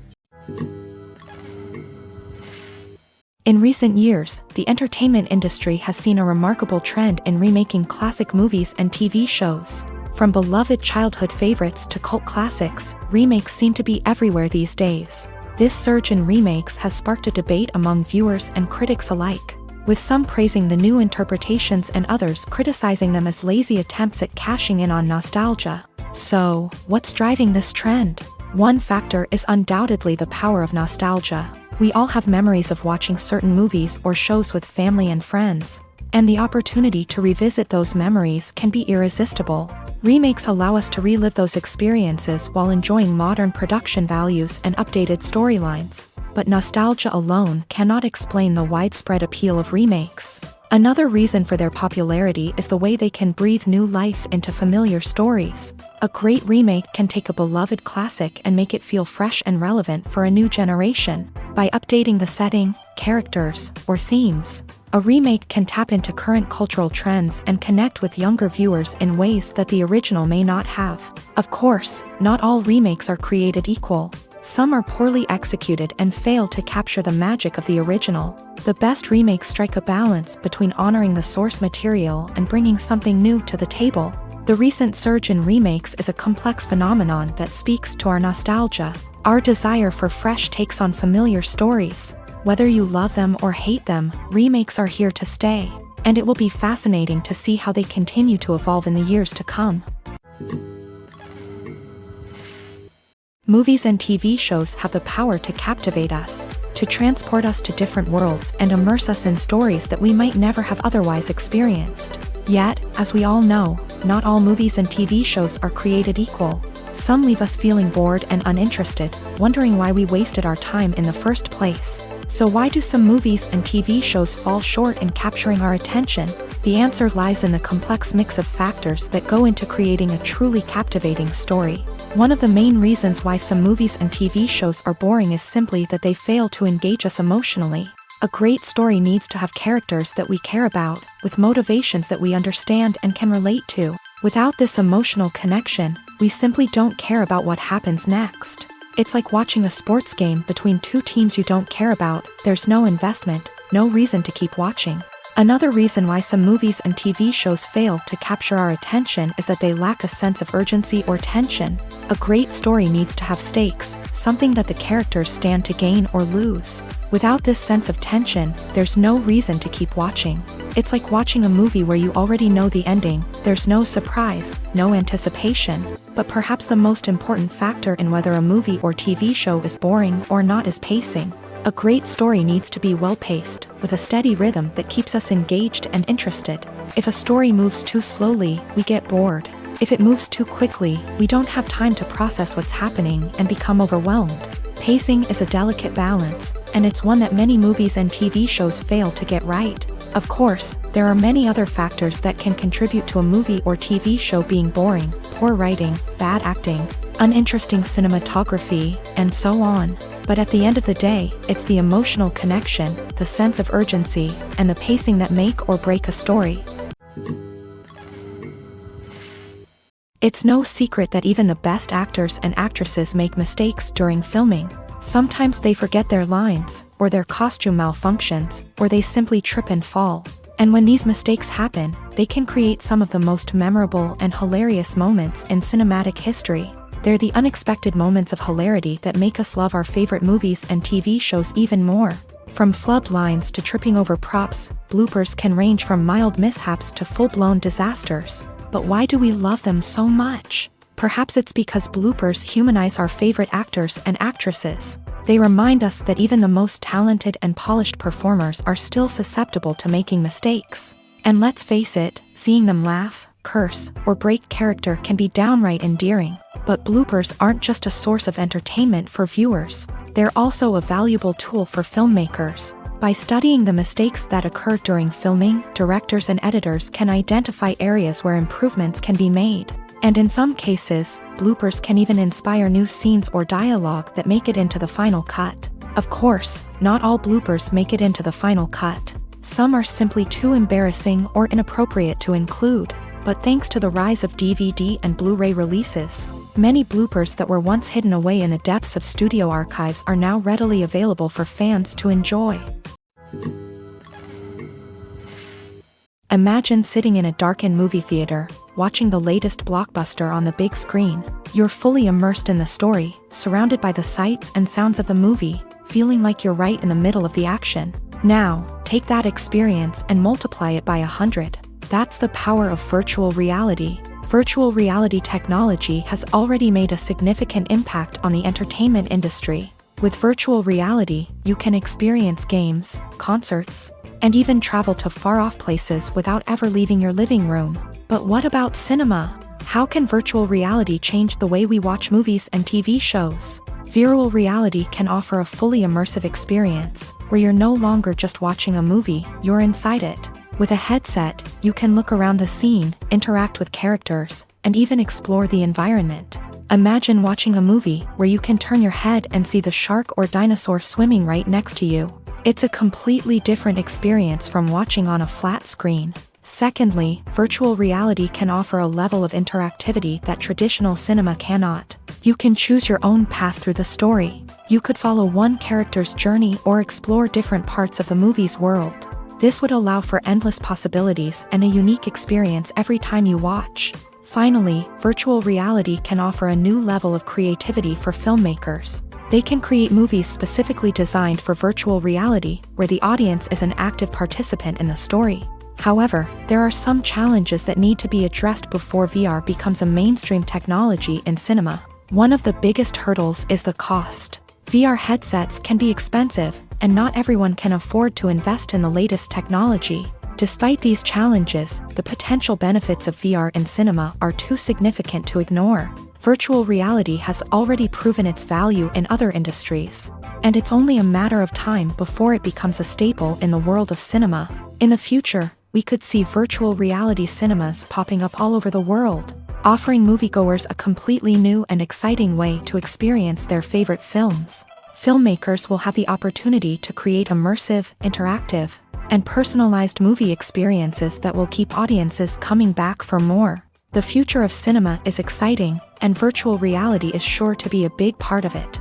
In recent years, the entertainment industry has seen a remarkable trend in remaking classic movies and TV shows. From beloved childhood favorites to cult classics, remakes seem to be everywhere these days. This surge in remakes has sparked a debate among viewers and critics alike, with some praising the new interpretations and others criticizing them as lazy attempts at cashing in on nostalgia. So, what's driving this trend? One factor is undoubtedly the power of nostalgia. We all have memories of watching certain movies or shows with family and friends, and the opportunity to revisit those memories can be irresistible. Remakes allow us to relive those experiences while enjoying modern production values and updated storylines. But nostalgia alone cannot explain the widespread appeal of remakes. Another reason for their popularity is the way they can breathe new life into familiar stories. A great remake can take a beloved classic and make it feel fresh and relevant for a new generation. By updating the setting, characters, or themes, a remake can tap into current cultural trends and connect with younger viewers in ways that the original may not have. Of course, not all remakes are created equal. Some are poorly executed and fail to capture the magic of the original. The best remakes strike a balance between honoring the source material and bringing something new to the table. The recent surge in remakes is a complex phenomenon that speaks to our nostalgia, our desire for fresh takes on familiar stories. Whether you love them or hate them, remakes are here to stay, and it will be fascinating to see how they continue to evolve in the years to come. Movies and TV shows have the power to captivate us, to transport us to different worlds and immerse us in stories that we might never have otherwise experienced. Yet, as we all know, not all movies and TV shows are created equal. Some leave us feeling bored and uninterested, wondering why we wasted our time in the first place. So why do some movies and TV shows fall short in capturing our attention? The answer lies in the complex mix of factors that go into creating a truly captivating story. One of the main reasons why some movies and TV shows are boring is simply that they fail to engage us emotionally. A great story needs to have characters that we care about, with motivations that we understand and can relate to. Without this emotional connection, we simply don't care about what happens next. It's like watching a sports game between two teams you don't care about. There's no investment, no reason to keep watching. Another reason why some movies and TV shows fail to capture our attention is that they lack a sense of urgency or tension. A great story needs to have stakes, something that the characters stand to gain or lose. Without this sense of tension, there's no reason to keep watching. It's like watching a movie where you already know the ending. There's no surprise, no anticipation. But perhaps the most important factor in whether a movie or TV show is boring or not is pacing. A great story needs to be well-paced, with a steady rhythm that keeps us engaged and interested. If a story moves too slowly, we get bored. If it moves too quickly, we don't have time to process what's happening and become overwhelmed. Pacing is a delicate balance, and it's one that many movies and TV shows fail to get right. Of course, there are many other factors that can contribute to a movie or TV show being boring: poor writing, bad acting, uninteresting cinematography, and so on. But at the end of the day, it's the emotional connection, the sense of urgency, and the pacing that make or break a story. It's no secret that even the best actors and actresses make mistakes during filming. Sometimes they forget their lines, or their costume malfunctions, or they simply trip and fall. And when these mistakes happen, they can create some of the most memorable and hilarious moments in cinematic history. They're the unexpected moments of hilarity that make us love our favorite movies and TV shows even more. From flubbed lines to tripping over props, bloopers can range from mild mishaps to full-blown disasters. But why do we love them so much? Perhaps it's because bloopers humanize our favorite actors and actresses. They remind us that even the most talented and polished performers are still susceptible to making mistakes. And let's face it, seeing them laugh, curse, or break character can be downright endearing. But bloopers aren't just a source of entertainment for viewers. They're also a valuable tool for filmmakers. By studying the mistakes that occur during filming, directors and editors can identify areas where improvements can be made. And in some cases, bloopers can even inspire new scenes or dialogue that make it into the final cut. Of course, not all bloopers make it into the final cut. Some are simply too embarrassing or inappropriate to include, but thanks to the rise of DVD and Blu-ray releases, many bloopers that were once hidden away in the depths of studio archives are now readily available for fans to enjoy. Imagine sitting in a darkened movie theater, watching the latest blockbuster on the big screen. You're fully immersed in the story, surrounded by the sights and sounds of the movie, feeling like you're right in the middle of the action. Now, take that experience and multiply it by 100. That's the power of virtual reality. Virtual reality technology has already made a significant impact on the entertainment industry. With virtual reality, you can experience games, concerts, and even travel to far-off places without ever leaving your living room. But what about cinema? How can virtual reality change the way we watch movies and TV shows? Virtual reality can offer a fully immersive experience, where you're no longer just watching a movie, you're inside it. With a headset, you can look around the scene, interact with characters, and even explore the environment. Imagine watching a movie where you can turn your head and see the shark or dinosaur swimming right next to you. It's a completely different experience from watching on a flat screen. Secondly, virtual reality can offer a level of interactivity that traditional cinema cannot. You can choose your own path through the story. You could follow one character's journey or explore different parts of the movie's world. This would allow for endless possibilities and a unique experience every time you watch. Finally, virtual reality can offer a new level of creativity for filmmakers. They can create movies specifically designed for virtual reality, where the audience is an active participant in the story. However, there are some challenges that need to be addressed before VR becomes a mainstream technology in cinema. One of the biggest hurdles is the cost. VR headsets can be expensive, and not everyone can afford to invest in the latest technology. Despite these challenges, the potential benefits of VR in cinema are too significant to ignore. Virtual reality has already proven its value in other industries, and it's only a matter of time before it becomes a staple in the world of cinema. In the future, we could see virtual reality cinemas popping up all over the world, offering moviegoers a completely new and exciting way to experience their favorite films. Filmmakers will have the opportunity to create immersive, interactive, and personalized movie experiences that will keep audiences coming back for more. The future of cinema is exciting, and virtual reality is sure to be a big part of it.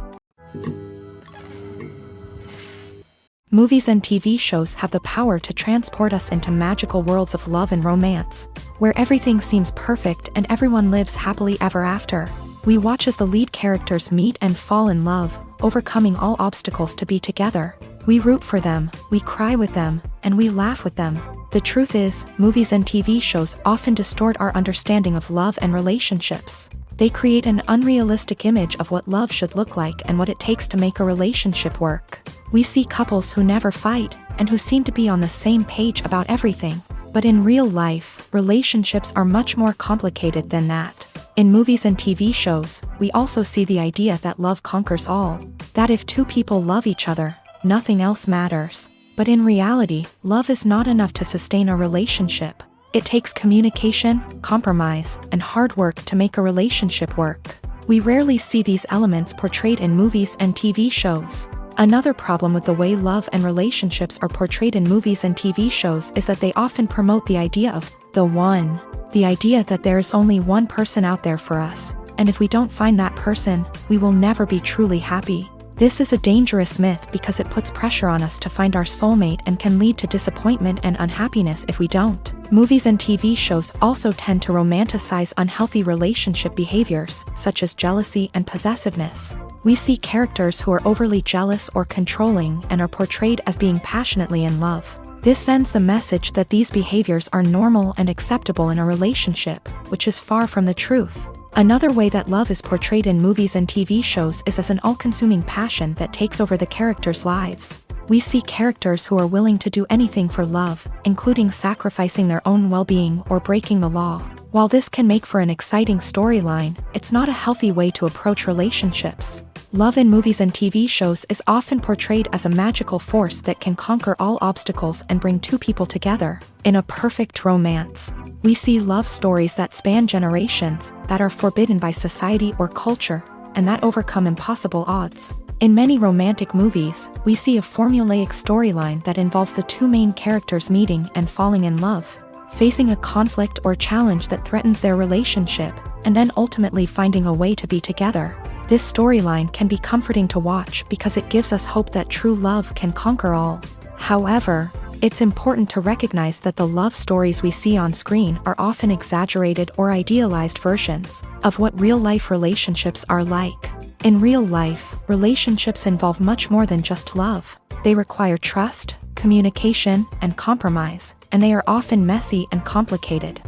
Movies and TV shows have the power to transport us into magical worlds of love and romance, where everything seems perfect and everyone lives happily ever after. We watch as the lead characters meet and fall in love, overcoming all obstacles to be together. We root for them, we cry with them, and we laugh with them. The truth is, movies and TV shows often distort our understanding of love and relationships. They create an unrealistic image of what love should look like and what it takes to make a relationship work. We see couples who never fight, and who seem to be on the same page about everything. But in real life, relationships are much more complicated than that. In movies and TV shows, we also see the idea that love conquers all. That if two people love each other, nothing else matters. But in reality, love is not enough to sustain a relationship. It takes communication, compromise, and hard work to make a relationship work. We rarely see these elements portrayed in movies and TV shows. Another problem with the way love and relationships are portrayed in movies and TV shows is that they often promote the idea of the one. The idea that there is only one person out there for us, and if we don't find that person, we will never be truly happy. This is a dangerous myth because it puts pressure on us to find our soulmate and can lead to disappointment and unhappiness if we don't. Movies and TV shows also tend to romanticize unhealthy relationship behaviors, such as jealousy and possessiveness. We see characters who are overly jealous or controlling and are portrayed as being passionately in love. This sends the message that these behaviors are normal and acceptable in a relationship, which is far from the truth. Another way that love is portrayed in movies and TV shows is as an all-consuming passion that takes over the characters' lives. We see characters who are willing to do anything for love, including sacrificing their own well-being or breaking the law. While this can make for an exciting storyline, it's not a healthy way to approach relationships. Love in movies and TV shows is often portrayed as a magical force that can conquer all obstacles and bring two people together in a perfect romance. We see love stories that span generations, that are forbidden by society or culture, and that overcome impossible odds. In many romantic movies, we see a formulaic storyline that involves the two main characters meeting and falling in love, facing a conflict or challenge that threatens their relationship, and then ultimately finding a way to be together. This storyline can be comforting to watch because it gives us hope that true love can conquer all. However, it's important to recognize that the love stories we see on screen are often exaggerated or idealized versions of what real-life relationships are like. In real life, relationships involve much more than just love. They require trust, communication, and compromise, and they are often messy and complicated.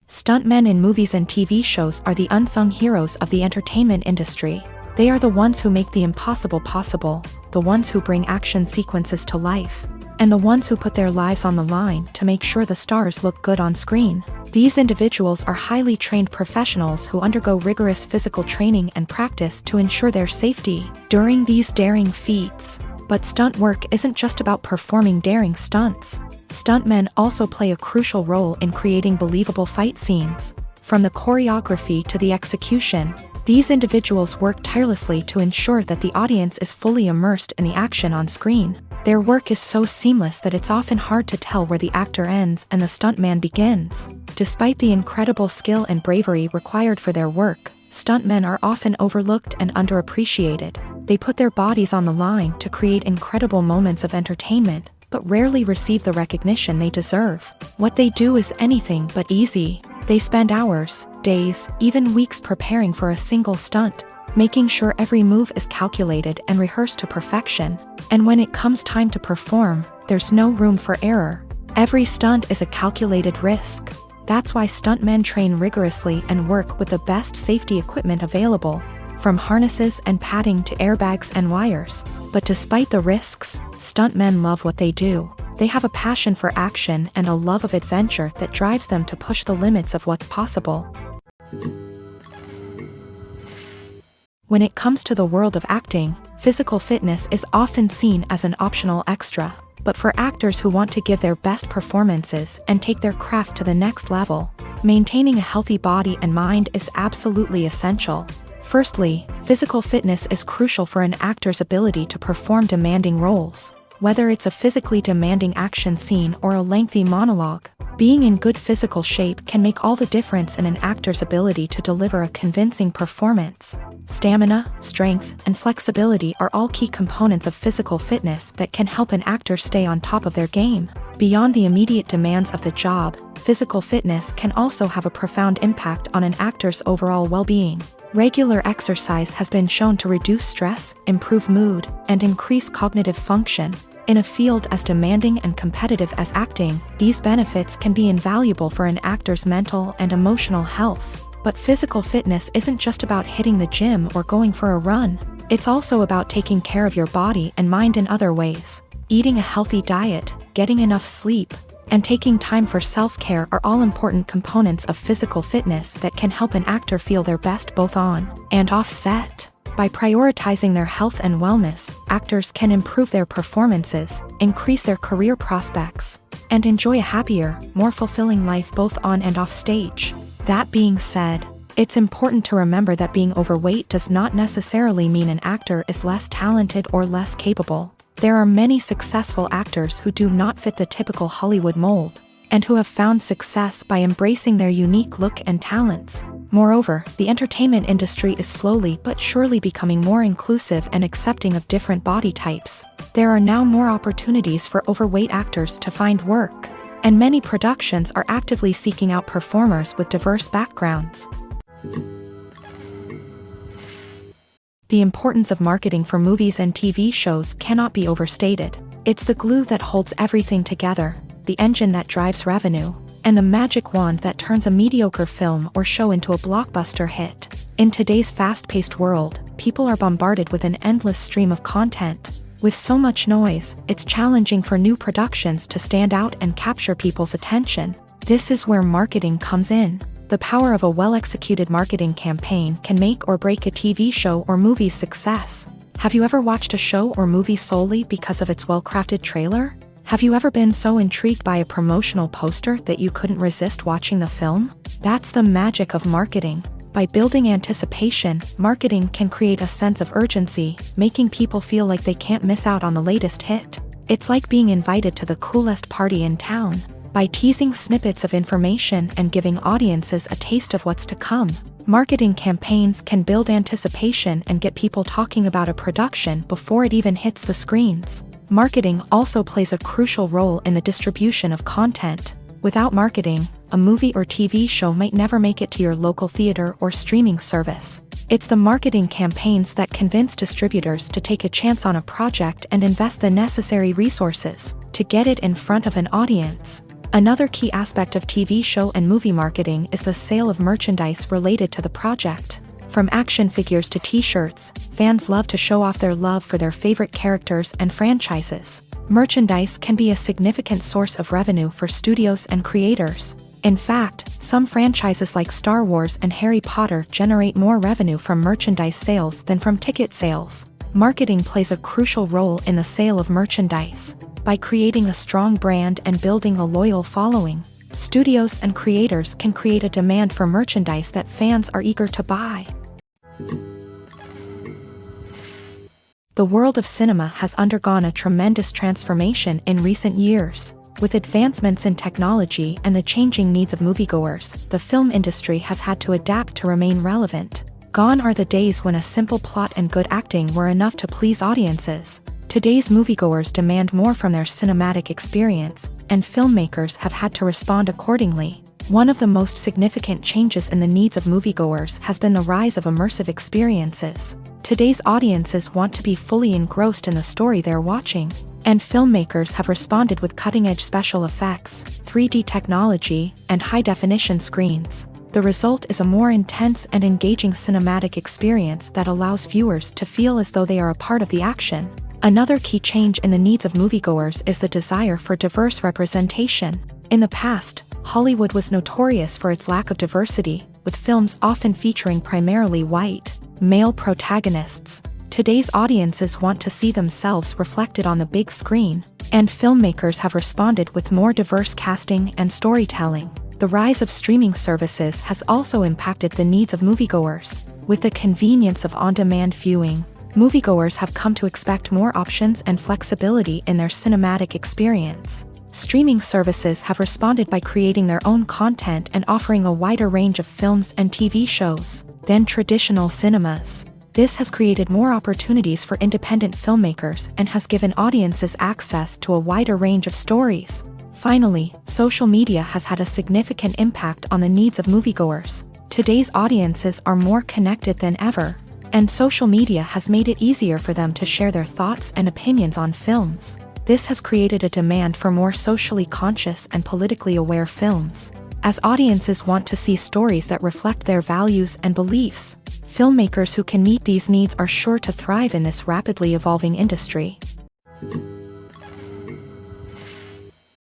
Stuntmen in movies and TV shows are the unsung heroes of the entertainment industry. They are the ones who make the impossible possible, the ones who bring action sequences to life, and the ones who put their lives on the line to make sure the stars look good on screen. These individuals are highly trained professionals who undergo rigorous physical training and practice to ensure their safety during these daring feats. But stunt work isn't just about performing daring stunts. Stuntmen also play a crucial role in creating believable fight scenes. From the choreography to the execution, these individuals work tirelessly to ensure that the audience is fully immersed in the action on screen. Their work is so seamless that it's often hard to tell where the actor ends and the stuntman begins. Despite the incredible skill and bravery required for their work, stuntmen are often overlooked and underappreciated. They put their bodies on the line to create incredible moments of entertainment, but rarely receive the recognition they deserve. What they do is anything but easy. They spend hours, days, even weeks preparing for a single stunt, making sure every move is calculated and rehearsed to perfection. And when it comes time to perform, there's no room for error. Every stunt is a calculated risk. That's why stuntmen train rigorously and work with the best safety equipment available, from harnesses and padding to airbags and wires. But despite the risks, stuntmen love what they do. They have a passion for action and a love of adventure that drives them to push the limits of what's possible. When it comes to the world of acting, physical fitness is often seen as an optional extra. But for actors who want to give their best performances and take their craft to the next level, maintaining a healthy body and mind is absolutely essential. Firstly, physical fitness is crucial for an actor's ability to perform demanding roles. Whether it's a physically demanding action scene or a lengthy monologue, being in good physical shape can make all the difference in an actor's ability to deliver a convincing performance. Stamina, strength, and flexibility are all key components of physical fitness that can help an actor stay on top of their game. Beyond the immediate demands of the job, physical fitness can also have a profound impact on an actor's overall well-being. Regular exercise has been shown to reduce stress, improve mood, and increase cognitive function. In a field as demanding and competitive as acting, these benefits can be invaluable for an actor's mental and emotional health. But physical fitness isn't just about hitting the gym or going for a run. It's also about taking care of your body and mind in other ways. Eating a healthy diet, getting enough sleep, and taking time for self-care are all important components of physical fitness that can help an actor feel their best both on and off set. By prioritizing their health and wellness, actors can improve their performances, increase their career prospects, and enjoy a happier, more fulfilling life both on and off stage. That being said, it's important to remember that being overweight does not necessarily mean an actor is less talented or less capable. There are many successful actors who do not fit the typical Hollywood mold, and who have found success by embracing their unique look and talents. Moreover, the entertainment industry is slowly but surely becoming more inclusive and accepting of different body types. There are now more opportunities for overweight actors to find work, and many productions are actively seeking out performers with diverse backgrounds. The importance of marketing for movies and TV shows cannot be overstated. It's the glue that holds everything together, the engine that drives revenue, and the magic wand that turns a mediocre film or show into a blockbuster hit. In today's fast-paced world, people are bombarded with an endless stream of content. With so much noise, it's challenging for new productions to stand out and capture people's attention. This is where marketing comes in. The power of a well-executed marketing campaign can make or break a TV show or movie's success. Have you ever watched a show or movie solely because of its well-crafted trailer? Have you ever been so intrigued by a promotional poster that you couldn't resist watching the film? That's the magic of marketing. By building anticipation, marketing can create a sense of urgency, making people feel like they can't miss out on the latest hit. It's like being invited to the coolest party in town. By teasing snippets of information and giving audiences a taste of what's to come, marketing campaigns can build anticipation and get people talking about a production before it even hits the screens. Marketing also plays a crucial role in the distribution of content. Without marketing, a movie or TV show might never make it to your local theater or streaming service. It's the marketing campaigns that convince distributors to take a chance on a project and invest the necessary resources to get it in front of an audience. Another key aspect of TV show and movie marketing is the sale of merchandise related to the project. From action figures to t-shirts, fans love to show off their love for their favorite characters and franchises. Merchandise can be a significant source of revenue for studios and creators. In fact, some franchises like Star Wars and Harry Potter generate more revenue from merchandise sales than from ticket sales. Marketing plays a crucial role in the sale of merchandise. By creating a strong brand and building a loyal following, studios and creators can create a demand for merchandise that fans are eager to buy. The world of cinema has undergone a tremendous transformation in recent years. With advancements in technology and the changing needs of moviegoers, the film industry has had to adapt to remain relevant. Gone are the days when a simple plot and good acting were enough to please audiences. Today's moviegoers demand more from their cinematic experience, and filmmakers have had to respond accordingly. One of the most significant changes in the needs of moviegoers has been the rise of immersive experiences. Today's audiences want to be fully engrossed in the story they're watching, and filmmakers have responded with cutting-edge special effects, 3D technology, and high-definition screens. The result is a more intense and engaging cinematic experience that allows viewers to feel as though they are a part of the action. Another key change in the needs of moviegoers is the desire for diverse representation. In the past, Hollywood was notorious for its lack of diversity, with films often featuring primarily white, male protagonists. Today's audiences want to see themselves reflected on the big screen, and filmmakers have responded with more diverse casting and storytelling. The rise of streaming services has also impacted the needs of moviegoers. With the convenience of on-demand viewing, moviegoers have come to expect more options and flexibility in their cinematic experience. Streaming services have responded by creating their own content and offering a wider range of films and TV shows than traditional cinemas. This has created more opportunities for independent filmmakers and has given audiences access to a wider range of stories. Finally, social media has had a significant impact on the needs of moviegoers. Today's audiences are more connected than ever, and social media has made it easier for them to share their thoughts and opinions on films. This has created a demand for more socially conscious and politically aware films. As audiences want to see stories that reflect their values and beliefs, filmmakers who can meet these needs are sure to thrive in this rapidly evolving industry.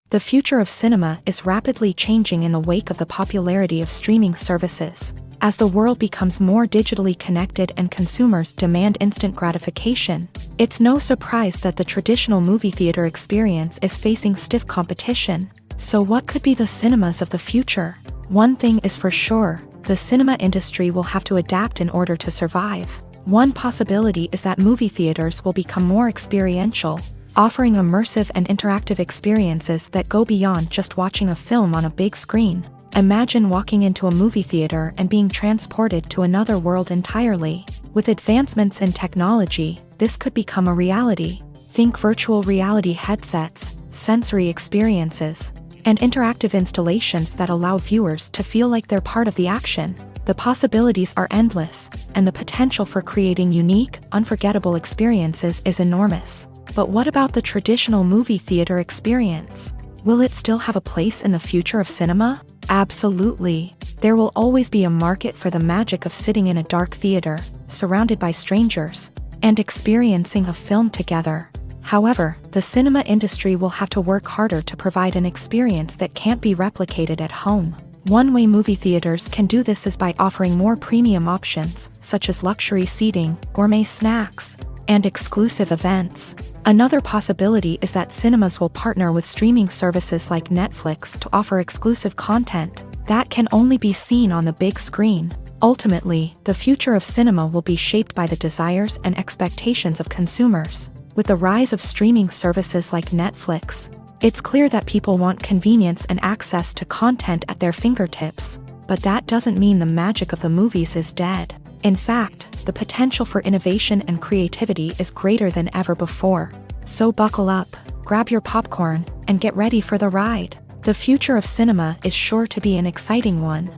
The future of cinema is rapidly changing in the wake of the popularity of streaming services. As the world becomes more digitally connected and consumers demand instant gratification, it's no surprise that the traditional movie theater experience is facing stiff competition. So what could be the cinemas of the future? One thing is for sure, the cinema industry will have to adapt in order to survive. One possibility is that movie theaters will become more experiential, offering immersive and interactive experiences that go beyond just watching a film on a big screen. Imagine walking into a movie theater and being transported to another world entirely. With advancements in technology, this could become a reality. Think virtual reality headsets, sensory experiences, and interactive installations that allow viewers to feel like they're part of the action. The possibilities are endless, and the potential for creating unique, unforgettable experiences is enormous. But what about the traditional movie theater experience? Will it still have a place in the future of cinema? Absolutely. There will always be a market for the magic of sitting in a dark theater, surrounded by strangers, and experiencing a film together. However, the cinema industry will have to work harder to provide an experience that can't be replicated at home. One way movie theaters can do this is by offering more premium options, such as luxury seating, gourmet snacks, and exclusive events. Another possibility is that cinemas will partner with streaming services like Netflix to offer exclusive content that can only be seen on the big screen. Ultimately, the future of cinema will be shaped by the desires and expectations of consumers. With the rise of streaming services like Netflix, it's clear that people want convenience and access to content at their fingertips. But that doesn't mean the magic of the movies is dead. In fact, the potential for innovation and creativity is greater than ever before. So buckle up, grab your popcorn, and get ready for the ride. The future of cinema is sure to be an exciting one.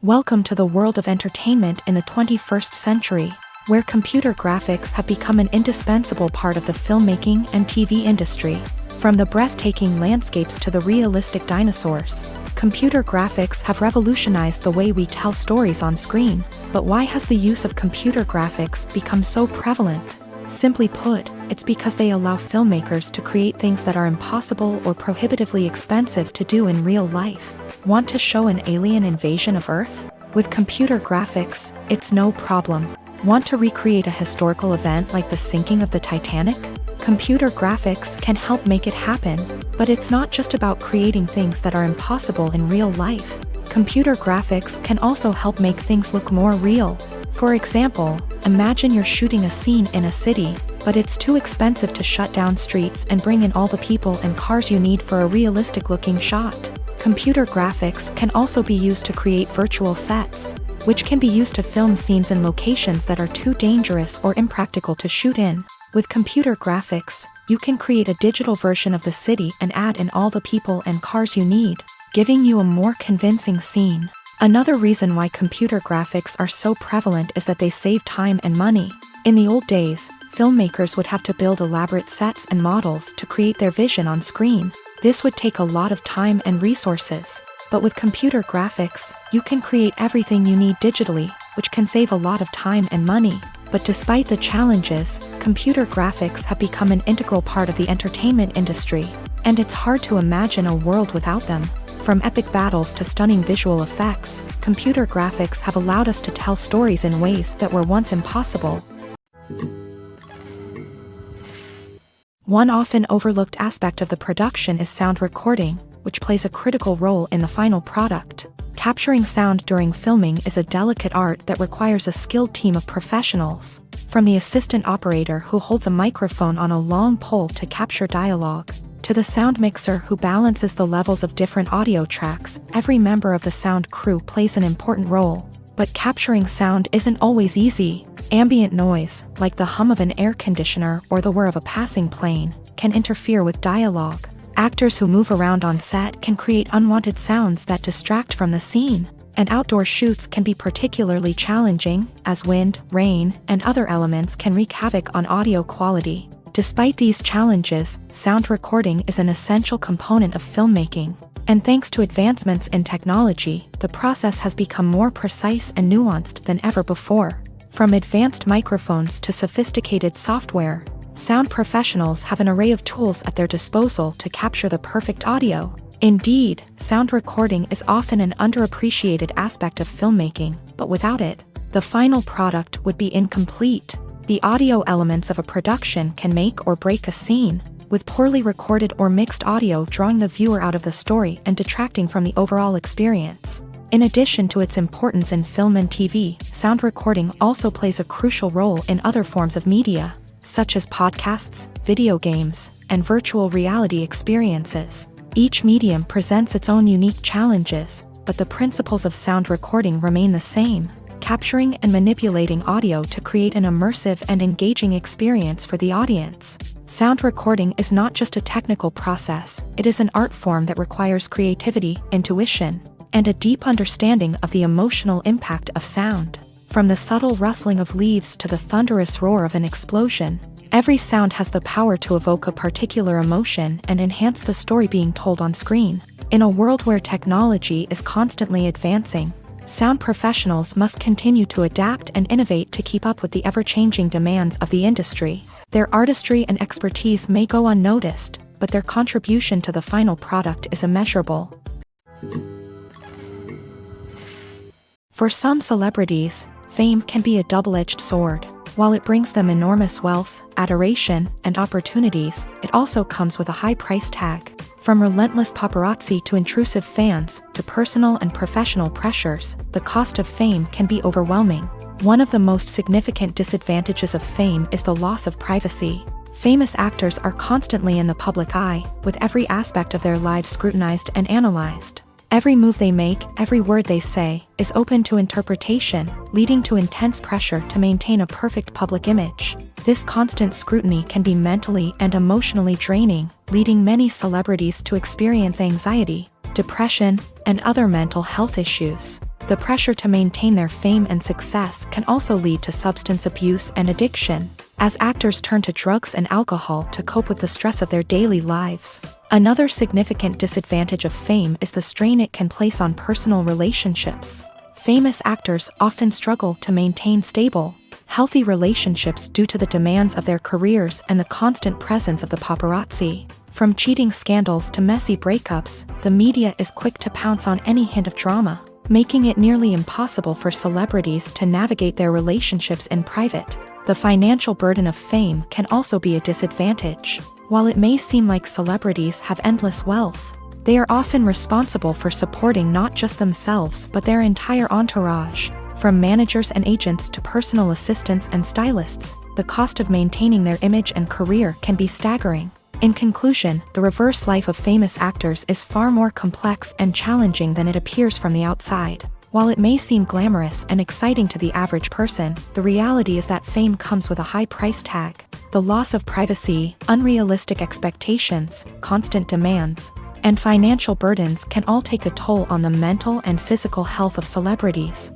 Welcome to the world of entertainment in the 21st century, where computer graphics have become an indispensable part of the filmmaking and TV industry. From the breathtaking landscapes to the realistic dinosaurs, computer graphics have revolutionized the way we tell stories on screen. But why has the use of computer graphics become so prevalent? Simply put, it's because they allow filmmakers to create things that are impossible or prohibitively expensive to do in real life. Want to show an alien invasion of Earth? With computer graphics, it's no problem. Want to recreate a historical event like the sinking of the Titanic? Computer graphics can help make it happen. But it's not just about creating things that are impossible in real life. Computer graphics can also help make things look more real. For example, imagine you're shooting a scene in a city, but it's too expensive to shut down streets and bring in all the people and cars you need for a realistic-looking shot. Computer graphics can also be used to create virtual sets, which can be used to film scenes in locations that are too dangerous or impractical to shoot in. With computer graphics, you can create a digital version of the city and add in all the people and cars you need, giving you a more convincing scene. Another reason why computer graphics are so prevalent is that they save time and money. In the old days, filmmakers would have to build elaborate sets and models to create their vision on screen. This would take a lot of time and resources. But with computer graphics, you can create everything you need digitally, which can save a lot of time and money. But despite the challenges, computer graphics have become an integral part of the entertainment industry, and it's hard to imagine a world without them. From epic battles to stunning visual effects, computer graphics have allowed us to tell stories in ways that were once impossible. One often overlooked aspect of the production is sound recording, which plays a critical role in the final product. Capturing sound during filming is a delicate art that requires a skilled team of professionals. From the assistant operator who holds a microphone on a long pole to capture dialogue, to the sound mixer who balances the levels of different audio tracks, every member of the sound crew plays an important role. But capturing sound isn't always easy. Ambient noise, like the hum of an air conditioner or the whir of a passing plane, can interfere with dialogue. Actors who move around on set can create unwanted sounds that distract from the scene. And outdoor shoots can be particularly challenging, as wind, rain, and other elements can wreak havoc on audio quality. Despite these challenges, sound recording is an essential component of filmmaking. And thanks to advancements in technology, the process has become more precise and nuanced than ever before. From advanced microphones to sophisticated software, sound professionals have an array of tools at their disposal to capture the perfect audio. Indeed, sound recording is often an underappreciated aspect of filmmaking, but without it, the final product would be incomplete. The audio elements of a production can make or break a scene, with poorly recorded or mixed audio drawing the viewer out of the story and detracting from the overall experience. In addition to its importance in film and TV, sound recording also plays a crucial role in other forms of media, such as podcasts, video games, and virtual reality experiences. Each medium presents its own unique challenges, but the principles of sound recording remain the same: capturing and manipulating audio to create an immersive and engaging experience for the audience. Sound recording is not just a technical process, it is an art form that requires creativity, intuition, and a deep understanding of the emotional impact of sound. From the subtle rustling of leaves to the thunderous roar of an explosion, every sound has the power to evoke a particular emotion and enhance the story being told on screen. In a world where technology is constantly advancing, sound professionals must continue to adapt and innovate to keep up with the ever-changing demands of the industry. Their artistry and expertise may go unnoticed, but their contribution to the final product is immeasurable. For some celebrities, fame can be a double-edged sword. While it brings them enormous wealth, adoration, and opportunities, it also comes with a high price tag. From relentless paparazzi to intrusive fans, to personal and professional pressures, the cost of fame can be overwhelming. One of the most significant disadvantages of fame is the loss of privacy. Famous actors are constantly in the public eye, with every aspect of their lives scrutinized and analyzed. Every move they make, every word they say, is open to interpretation, leading to intense pressure to maintain a perfect public image. This constant scrutiny can be mentally and emotionally draining, leading many celebrities to experience anxiety, depression, and other mental health issues. The pressure to maintain their fame and success can also lead to substance abuse and addiction, as actors turn to drugs and alcohol to cope with the stress of their daily lives. Another significant disadvantage of fame is the strain it can place on personal relationships. Famous actors often struggle to maintain stable, healthy relationships due to the demands of their careers and the constant presence of the paparazzi. From cheating scandals to messy breakups, the media is quick to pounce on any hint of drama, making it nearly impossible for celebrities to navigate their relationships in private. The financial burden of fame can also be a disadvantage. While it may seem like celebrities have endless wealth, they are often responsible for supporting not just themselves but their entire entourage. From managers and agents to personal assistants and stylists, the cost of maintaining their image and career can be staggering. In conclusion, the reverse life of famous actors is far more complex and challenging than it appears from the outside. While it may seem glamorous and exciting to the average person, the reality is that fame comes with a high price tag. The loss of privacy, unrealistic expectations, constant demands, and financial burdens can all take a toll on the mental and physical health of celebrities.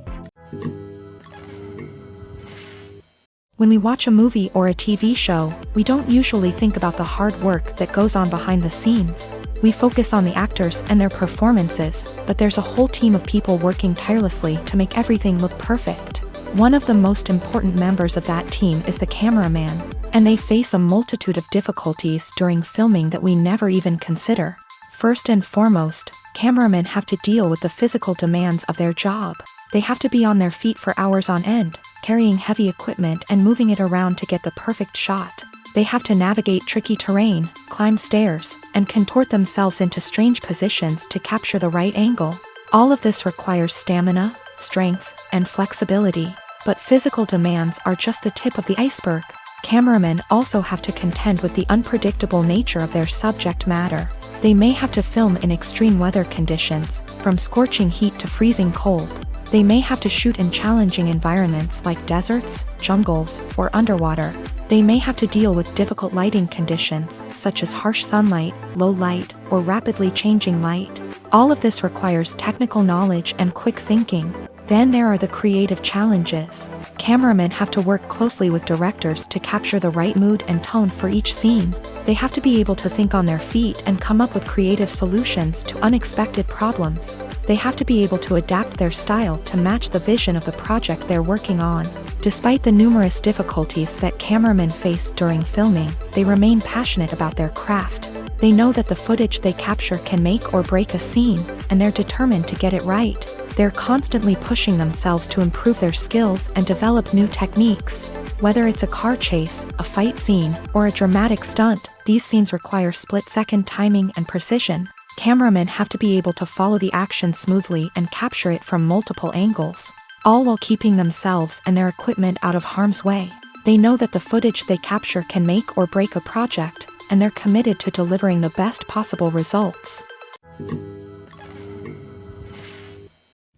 When we watch a movie or a TV show, we don't usually think about the hard work that goes on behind the scenes. We focus on the actors and their performances, but there's a whole team of people working tirelessly to make everything look perfect. One of the most important members of that team is the cameraman, and they face a multitude of difficulties during filming that we never even consider. First and foremost, cameramen have to deal with the physical demands of their job. They have to be on their feet for hours on end, carrying heavy equipment and moving it around to get the perfect shot. They have to navigate tricky terrain, climb stairs, and contort themselves into strange positions to capture the right angle. All of this requires stamina, strength, and flexibility. But physical demands are just the tip of the iceberg. Cameramen also have to contend with the unpredictable nature of their subject matter. They may have to film in extreme weather conditions, from scorching heat to freezing cold. They may have to shoot in challenging environments like deserts, jungles, or underwater. They may have to deal with difficult lighting conditions, such as harsh sunlight, low light, or rapidly changing light. All of this requires technical knowledge and quick thinking. Then there are the creative challenges. Cameramen have to work closely with directors to capture the right mood and tone for each scene. They have to be able to think on their feet and come up with creative solutions to unexpected problems. They have to be able to adapt their style to match the vision of the project they're working on. Despite the numerous difficulties that cameramen face during filming, they remain passionate about their craft. They know that the footage they capture can make or break a scene, and they're determined to get it right. They're constantly pushing themselves to improve their skills and develop new techniques. Whether it's a car chase, a fight scene, or a dramatic stunt, these scenes require split-second timing and precision. Cameramen have to be able to follow the action smoothly and capture it from multiple angles, all while keeping themselves and their equipment out of harm's way. They know that the footage they capture can make or break a project, and they're committed to delivering the best possible results.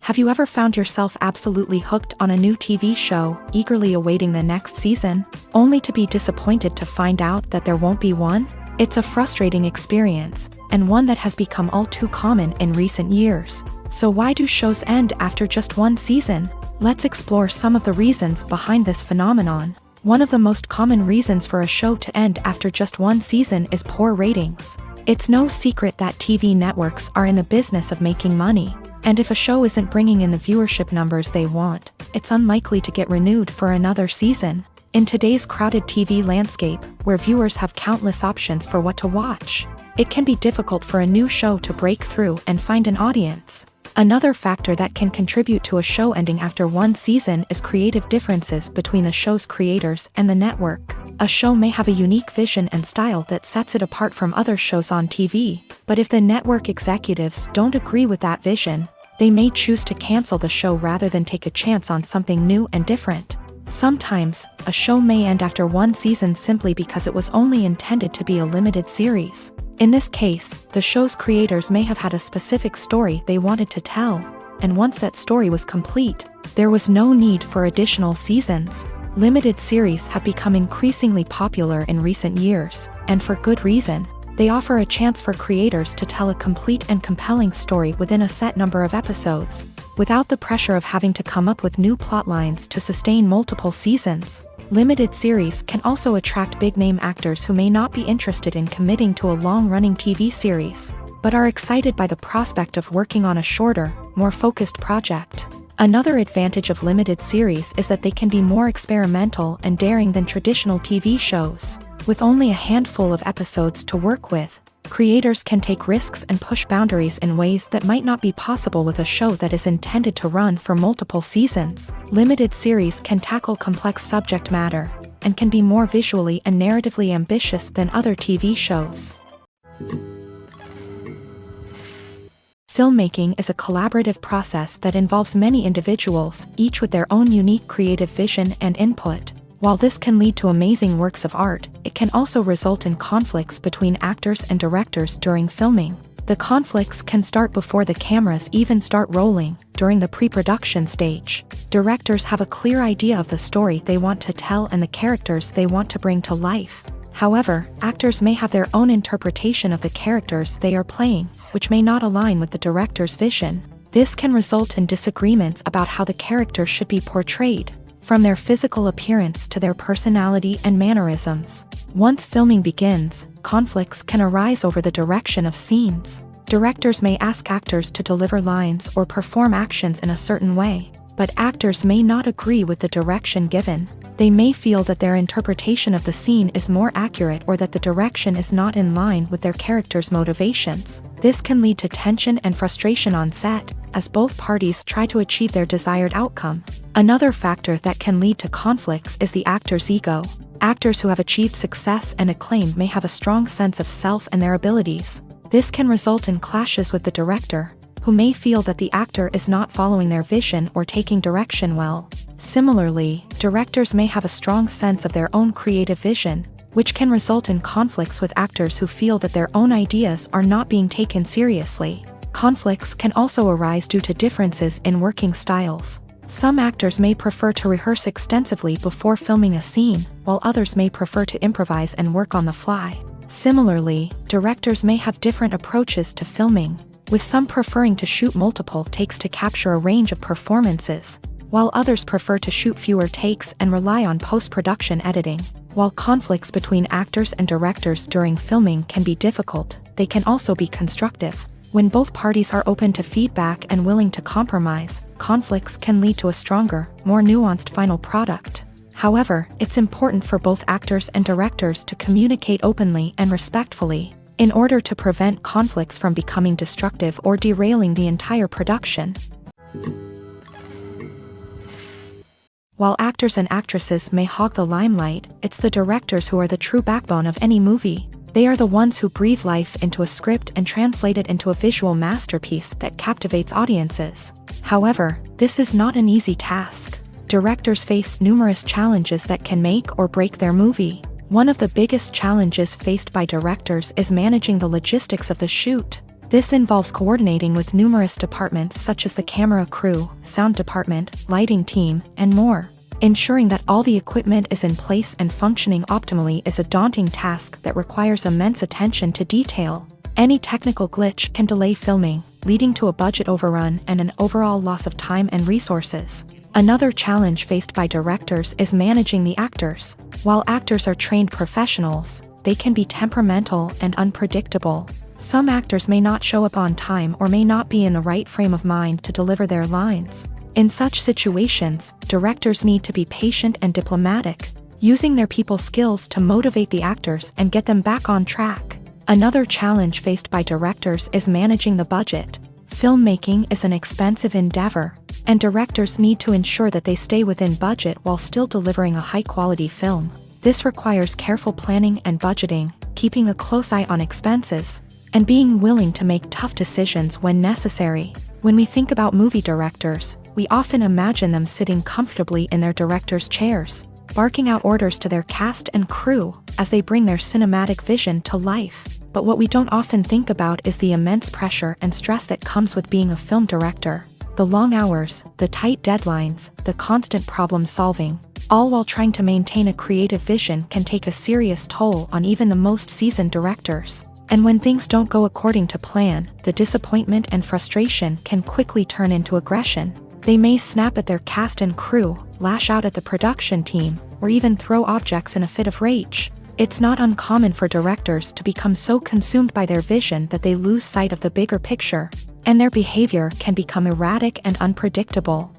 Have you ever found yourself absolutely hooked on a new TV show, eagerly awaiting the next season, only to be disappointed to find out that there won't be one? It's a frustrating experience, and one that has become all too common in recent years. So why do shows end after just one season? Let's explore some of the reasons behind this phenomenon. One of the most common reasons for a show to end after just one season is poor ratings. It's no secret that TV networks are in the business of making money. And if a show isn't bringing in the viewership numbers they want, it's unlikely to get renewed for another season. In today's crowded TV landscape, where viewers have countless options for what to watch, it can be difficult for a new show to break through and find an audience. Another factor that can contribute to a show ending after one season is creative differences between the show's creators and the network. A show may have a unique vision and style that sets it apart from other shows on TV, but if the network executives don't agree with that vision, they may choose to cancel the show rather than take a chance on something new and different. Sometimes, a show may end after one season simply because it was only intended to be a limited series. In this case, the show's creators may have had a specific story they wanted to tell, and once that story was complete, there was no need for additional seasons. Limited series have become increasingly popular in recent years, and for good reason. They offer a chance for creators to tell a complete and compelling story within a set number of episodes, without the pressure of having to come up with new plotlines to sustain multiple seasons. Limited series can also attract big-name actors who may not be interested in committing to a long-running TV series, but are excited by the prospect of working on a shorter, more focused project. Another advantage of limited series is that they can be more experimental and daring than traditional TV shows. With only a handful of episodes to work with, creators can take risks and push boundaries in ways that might not be possible with a show that is intended to run for multiple seasons. Limited series can tackle complex subject matter, and can be more visually and narratively ambitious than other TV shows. Filmmaking is a collaborative process that involves many individuals, each with their own unique creative vision and input. While this can lead to amazing works of art, it can also result in conflicts between actors and directors during filming. The conflicts can start before the cameras even start rolling, during the pre-production stage. Directors have a clear idea of the story they want to tell and the characters they want to bring to life. However, actors may have their own interpretation of the characters they are playing, which may not align with the director's vision. This can result in disagreements about how the character should be portrayed, from their physical appearance to their personality and mannerisms. Once filming begins, conflicts can arise over the direction of scenes. Directors may ask actors to deliver lines or perform actions in a certain way, but actors may not agree with the direction given. They may feel that their interpretation of the scene is more accurate or that the direction is not in line with their character's motivations. This can lead to tension and frustration on set, as both parties try to achieve their desired outcome. Another factor that can lead to conflicts is the actor's ego. Actors who have achieved success and acclaim may have a strong sense of self and their abilities. This can result in clashes with the director, who may feel that the actor is not following their vision or taking direction well. Similarly, directors may have a strong sense of their own creative vision, which can result in conflicts with actors who feel that their own ideas are not being taken seriously. Conflicts can also arise due to differences in working styles. Some actors may prefer to rehearse extensively before filming a scene, while others may prefer to improvise and work on the fly. Similarly, directors may have different approaches to filming, with some preferring to shoot multiple takes to capture a range of performances, while others prefer to shoot fewer takes and rely on post-production editing. While conflicts between actors and directors during filming can be difficult, they can also be constructive. When both parties are open to feedback and willing to compromise, conflicts can lead to a stronger, more nuanced final product. However, it's important for both actors and directors to communicate openly and respectfully, in order to prevent conflicts from becoming destructive or derailing the entire production. While actors and actresses may hog the limelight, it's the directors who are the true backbone of any movie. They are the ones who breathe life into a script and translate it into a visual masterpiece that captivates audiences. However, this is not an easy task. Directors face numerous challenges that can make or break their movie. One of the biggest challenges faced by directors is managing the logistics of the shoot. This involves coordinating with numerous departments such as the camera crew, sound department, lighting team, and more. Ensuring that all the equipment is in place and functioning optimally is a daunting task that requires immense attention to detail. Any technical glitch can delay filming, leading to a budget overrun and an overall loss of time and resources. Another challenge faced by directors is managing the actors. While actors are trained professionals, they can be temperamental and unpredictable. Some actors may not show up on time or may not be in the right frame of mind to deliver their lines. In such situations, directors need to be patient and diplomatic, using their people skills to motivate the actors and get them back on track. Another challenge faced by directors is managing the budget. Filmmaking is an expensive endeavor, and directors need to ensure that they stay within budget while still delivering a high-quality film. This requires careful planning and budgeting, keeping a close eye on expenses, and being willing to make tough decisions when necessary. When we think about movie directors, we often imagine them sitting comfortably in their director's chairs, barking out orders to their cast and crew as they bring their cinematic vision to life. But what we don't often think about is the immense pressure and stress that comes with being a film director. The long hours, the tight deadlines, the constant problem solving, all while trying to maintain a creative vision can take a serious toll on even the most seasoned directors. And when things don't go according to plan, the disappointment and frustration can quickly turn into aggression. They may snap at their cast and crew, lash out at the production team, or even throw objects in a fit of rage. It's not uncommon for directors to become so consumed by their vision that they lose sight of the bigger picture, and their behavior can become erratic and unpredictable.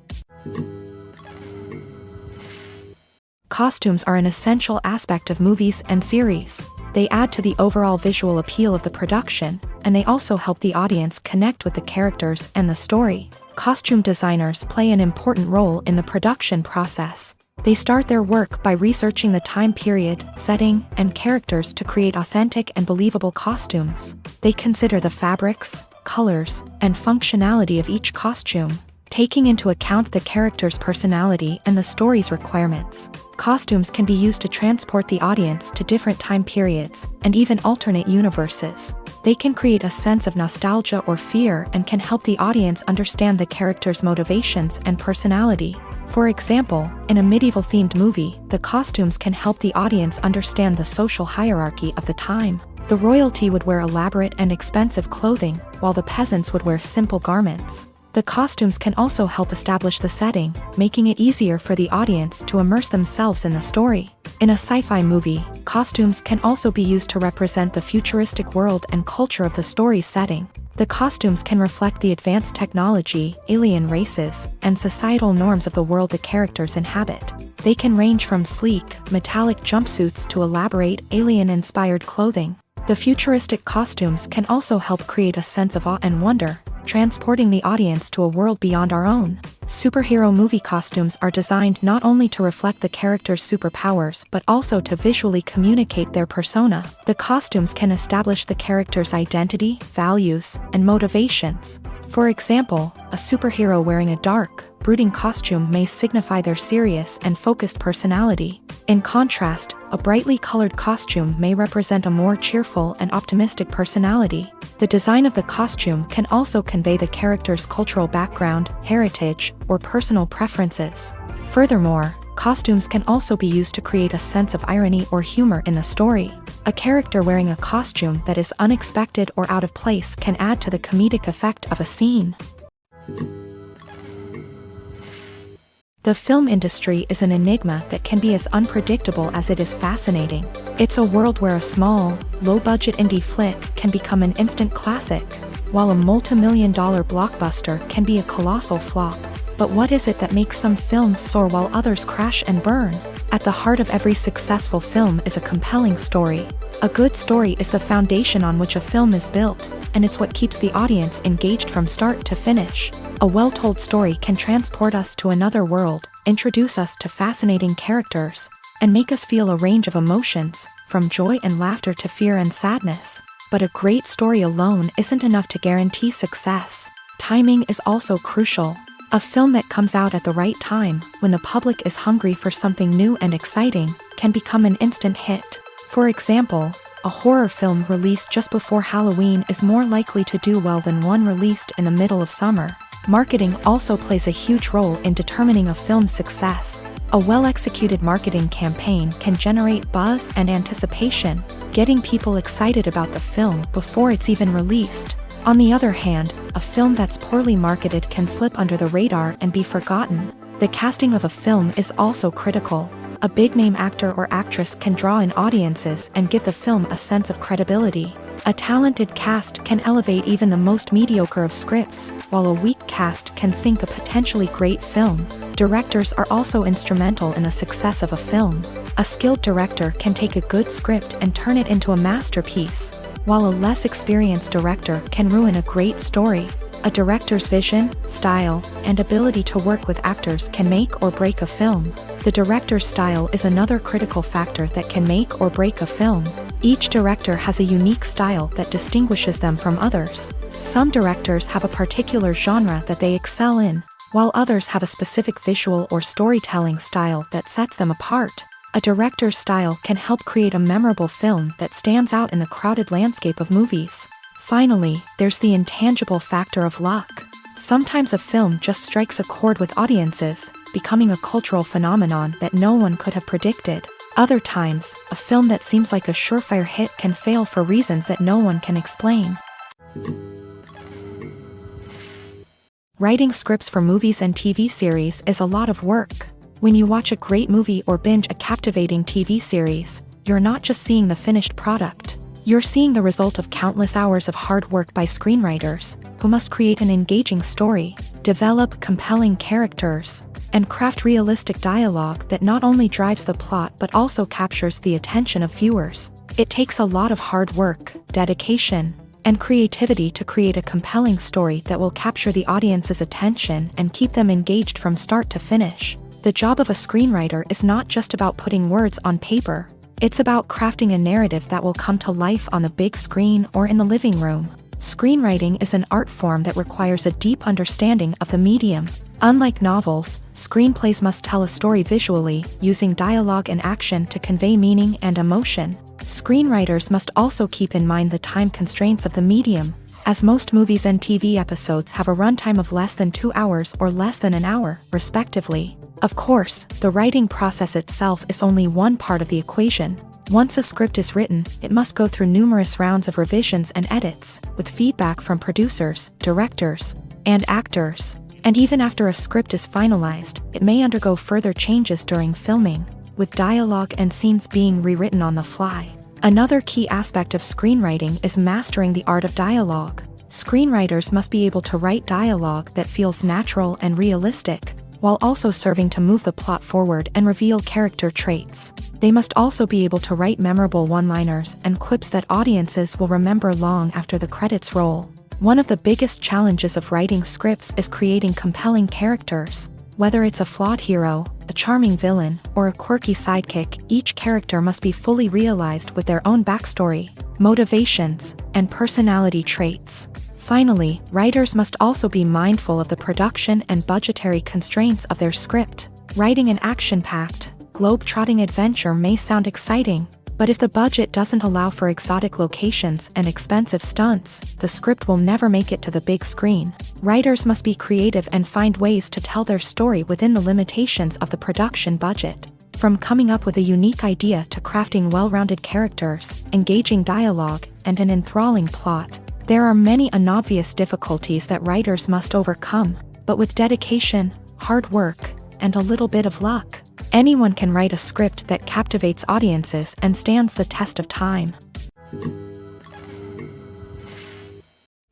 Costumes are an essential aspect of movies and series. They add to the overall visual appeal of the production, and they also help the audience connect with the characters and the story. Costume designers play an important role in the production process. They start their work by researching the time period, setting, and characters to create authentic and believable costumes. They consider the fabrics, colors, and functionality of each costume, taking into account the character's personality and the story's requirements. Costumes can be used to transport the audience to different time periods and even alternate universes. They can create a sense of nostalgia or fear and can help the audience understand the character's motivations and personality. For example, in a medieval-themed movie, the costumes can help the audience understand the social hierarchy of the time. The royalty would wear elaborate and expensive clothing, while the peasants would wear simple garments. The costumes can also help establish the setting, making it easier for the audience to immerse themselves in the story. In a sci-fi movie, costumes can also be used to represent the futuristic world and culture of the story's setting. The costumes can reflect the advanced technology, alien races, and societal norms of the world the characters inhabit. They can range from sleek, metallic jumpsuits to elaborate, alien-inspired clothing. The futuristic costumes can also help create a sense of awe and wonder, transporting the audience to a world beyond our own. Superhero movie costumes are designed not only to reflect the character's superpowers but also to visually communicate their persona. The costumes can establish the character's identity, values, and motivations. For example, a superhero wearing a dark, brooding costume may signify their serious and focused personality. In contrast, a brightly colored costume may represent a more cheerful and optimistic personality. The design of the costume can also convey the character's cultural background, heritage, or personal preferences. Furthermore, costumes can also be used to create a sense of irony or humor in the story. A character wearing a costume that is unexpected or out of place can add to the comedic effect of a scene. The film industry is an enigma that can be as unpredictable as it is fascinating. It's a world where a small, low-budget indie flick can become an instant classic, while a multi-million-dollar blockbuster can be a colossal flop. But what is it that makes some films soar while others crash and burn? At the heart of every successful film is a compelling story. A good story is the foundation on which a film is built, and it's what keeps the audience engaged from start to finish. A well-told story can transport us to another world, introduce us to fascinating characters, and make us feel a range of emotions, from joy and laughter to fear and sadness. But a great story alone isn't enough to guarantee success. Timing is also crucial. A film that comes out at the right time, when the public is hungry for something new and exciting, can become an instant hit. For example, a horror film released just before Halloween is more likely to do well than one released in the middle of summer. Marketing also plays a huge role in determining a film's success. A well-executed marketing campaign can generate buzz and anticipation, getting people excited about the film before it's even released. On the other hand, a film that's poorly marketed can slip under the radar and be forgotten. The casting of a film is also critical. A big-name actor or actress can draw in audiences and give the film a sense of credibility. A talented cast can elevate even the most mediocre of scripts, while a weak cast can sink a potentially great film. Directors are also instrumental in the success of a film. A skilled director can take a good script and turn it into a masterpiece, while a less experienced director can ruin a great story. A director's vision, style, and ability to work with actors can make or break a film. The director's style is another critical factor that can make or break a film. Each director has a unique style that distinguishes them from others. Some directors have a particular genre that they excel in, while others have a specific visual or storytelling style that sets them apart. A director's style can help create a memorable film that stands out in the crowded landscape of movies. Finally, there's the intangible factor of luck. Sometimes a film just strikes a chord with audiences, becoming a cultural phenomenon that no one could have predicted. Other times, a film that seems like a surefire hit can fail for reasons that no one can explain. Writing scripts for movies and TV series is a lot of work. When you watch a great movie or binge a captivating TV series, you're not just seeing the finished product. You're seeing the result of countless hours of hard work by screenwriters, who must create an engaging story, develop compelling characters, and craft realistic dialogue that not only drives the plot but also captures the attention of viewers. It takes a lot of hard work, dedication, and creativity to create a compelling story that will capture the audience's attention and keep them engaged from start to finish. The job of a screenwriter is not just about putting words on paper. It's about crafting a narrative that will come to life on the big screen or in the living room. Screenwriting is an art form that requires a deep understanding of the medium. Unlike novels, screenplays must tell a story visually, using dialogue and action to convey meaning and emotion. Screenwriters must also keep in mind the time constraints of the medium, as most movies and TV episodes have a runtime of less than 2 hours or less than an hour, respectively. Of course, the writing process itself is only one part of the equation. Once a script is written, it must go through numerous rounds of revisions and edits, with feedback from producers, directors, and actors. And even after a script is finalized, it may undergo further changes during filming, with dialogue and scenes being rewritten on the fly. Another key aspect of screenwriting is mastering the art of dialogue. Screenwriters must be able to write dialogue that feels natural and realistic, while also serving to move the plot forward and reveal character traits. They must also be able to write memorable one-liners and quips that audiences will remember long after the credits roll. One of the biggest challenges of writing scripts is creating compelling characters. Whether it's a flawed hero, a charming villain, or a quirky sidekick, each character must be fully realized with their own backstory, motivations, and personality traits. Finally, writers must also be mindful of the production and budgetary constraints of their script. Writing an action-packed, globe-trotting adventure may sound exciting, but if the budget doesn't allow for exotic locations and expensive stunts, the script will never make it to the big screen. Writers must be creative and find ways to tell their story within the limitations of the production budget. From coming up with a unique idea to crafting well-rounded characters, engaging dialogue, and an enthralling plot, there are many unobvious difficulties that writers must overcome, but with dedication, hard work, and a little bit of luck, anyone can write a script that captivates audiences and stands the test of time.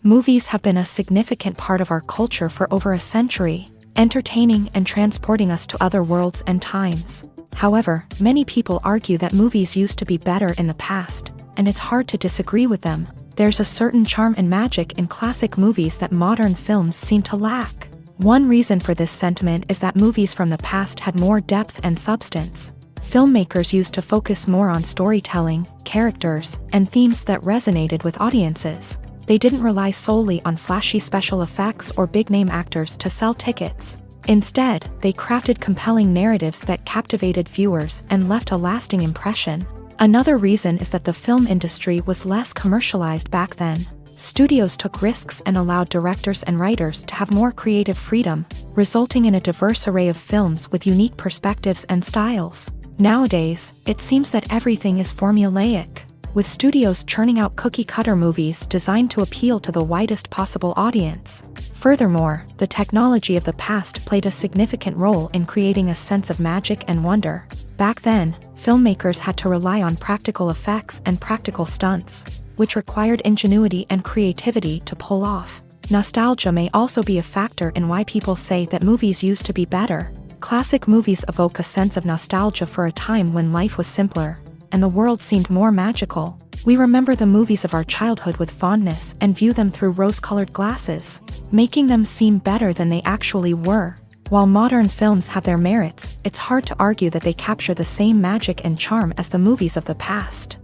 Movies have been a significant part of our culture for over a century, entertaining and transporting us to other worlds and times. However, many people argue that movies used to be better in the past, and it's hard to disagree with them. There's a certain charm and magic in classic movies that modern films seem to lack. One reason for this sentiment is that movies from the past had more depth and substance. Filmmakers used to focus more on storytelling, characters, and themes that resonated with audiences. They didn't rely solely on flashy special effects or big-name actors to sell tickets. Instead, they crafted compelling narratives that captivated viewers and left a lasting impression. Another reason is that the film industry was less commercialized back then. Studios took risks and allowed directors and writers to have more creative freedom, resulting in a diverse array of films with unique perspectives and styles. Nowadays, it seems that everything is formulaic, with studios churning out cookie-cutter movies designed to appeal to the widest possible audience. Furthermore, the technology of the past played a significant role in creating a sense of magic and wonder. Back then, filmmakers had to rely on practical effects and practical stunts, which required ingenuity and creativity to pull off. Nostalgia may also be a factor in why people say that movies used to be better. Classic movies evoke a sense of nostalgia for a time when life was simpler, and the world seemed more magical. We remember the movies of our childhood with fondness and view them through rose-colored glasses, making them seem better than they actually were. While modern films have their merits, it's hard to argue that they capture the same magic and charm as the movies of the past.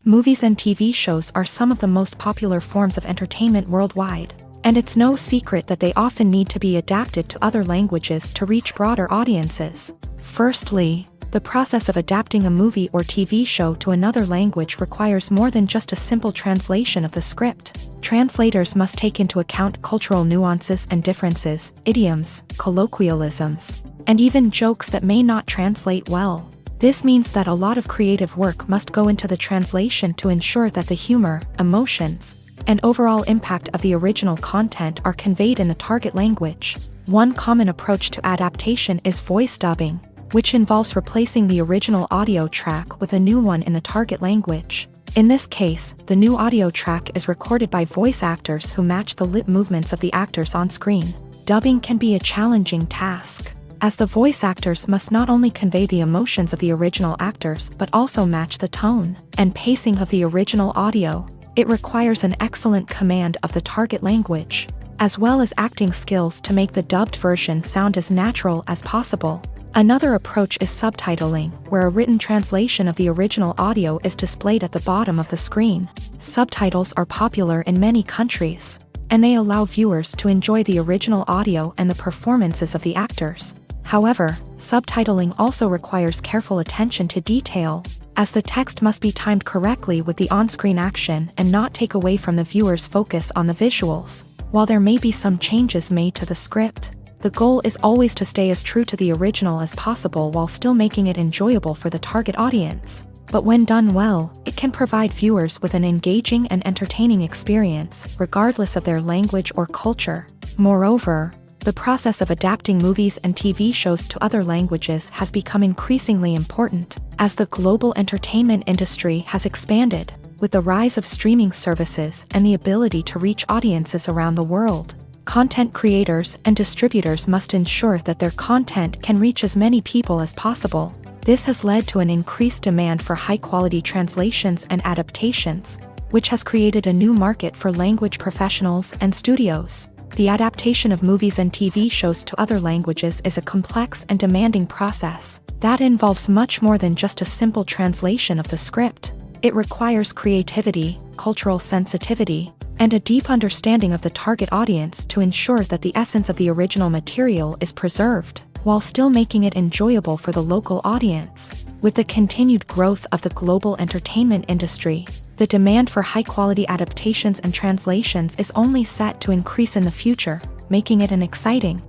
Movies and TV shows are some of the most popular forms of entertainment worldwide, and it's no secret that they often need to be adapted to other languages to reach broader audiences. Firstly, the process of adapting a movie or TV show to another language requires more than just a simple translation of the script. Translators must take into account cultural nuances and differences, idioms, colloquialisms, and even jokes that may not translate well. This means that a lot of creative work must go into the translation to ensure that the humor, emotions, and overall impact of the original content are conveyed in the target language. One common approach to adaptation is voice dubbing, which involves replacing the original audio track with a new one in the target language. In this case, the new audio track is recorded by voice actors who match the lip movements of the actors on screen. Dubbing can be a challenging task, as the voice actors must not only convey the emotions of the original actors but also match the tone and pacing of the original audio. It requires an excellent command of the target language, as well as acting skills to make the dubbed version sound as natural as possible. Another approach is subtitling, where a written translation of the original audio is displayed at the bottom of the screen. Subtitles are popular in many countries, and they allow viewers to enjoy the original audio and the performances of the actors. However, subtitling also requires careful attention to detail, as the text must be timed correctly with the on-screen action and not take away from the viewer's focus on the visuals. While there may be some changes made to the script, the goal is always to stay as true to the original as possible while still making it enjoyable for the target audience. But when done well, it can provide viewers with an engaging and entertaining experience, regardless of their language or culture. Moreover, the process of adapting movies and TV shows to other languages has become increasingly important, as the global entertainment industry has expanded, with the rise of streaming services and the ability to reach audiences around the world. Content creators and distributors must ensure that their content can reach as many people as possible. This has led to an increased demand for high-quality translations and adaptations, which has created a new market for language professionals and studios. The adaptation of movies and TV shows to other languages is a complex and demanding process that involves much more than just a simple translation of the script. It requires creativity, cultural sensitivity, and a deep understanding of the target audience to ensure that the essence of the original material is preserved, while still making it enjoyable for the local audience. With the continued growth of the global entertainment industry, the demand for high-quality adaptations and translations is only set to increase in the future, making it an exciting.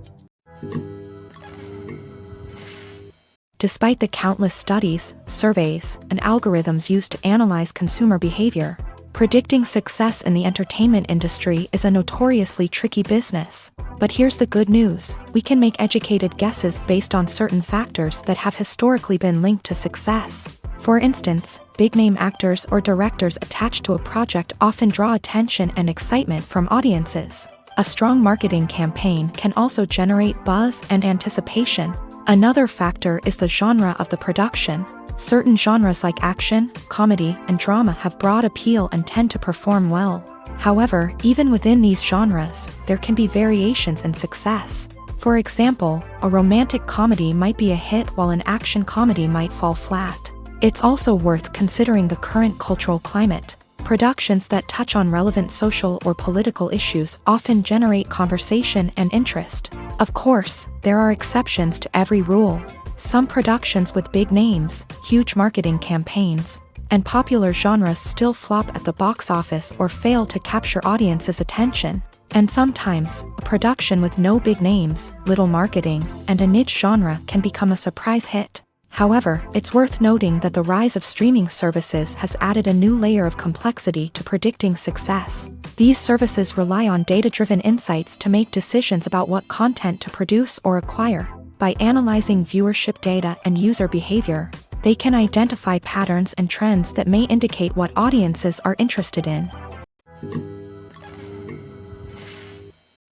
Despite the countless studies, surveys, and algorithms used to analyze consumer behavior, predicting success in the entertainment industry is a notoriously tricky business. But here's the good news: we can make educated guesses based on certain factors that have historically been linked to success. For instance, big-name actors or directors attached to a project often draw attention and excitement from audiences. A strong marketing campaign can also generate buzz and anticipation. Another factor is the genre of the production. Certain genres like action, comedy, and drama have broad appeal and tend to perform well. However, even within these genres, there can be variations in success. For example, a romantic comedy might be a hit while an action comedy might fall flat. It's also worth considering the current cultural climate. Productions that touch on relevant social or political issues often generate conversation and interest. Of course, there are exceptions to every rule. Some productions with big names, huge marketing campaigns, and popular genres still flop at the box office or fail to capture audiences' attention. And sometimes, a production with no big names, little marketing, and a niche genre can become a surprise hit. However, it's worth noting that the rise of streaming services has added a new layer of complexity to predicting success. These services rely on data-driven insights to make decisions about what content to produce or acquire. By analyzing viewership data and user behavior, they can identify patterns and trends that may indicate what audiences are interested in.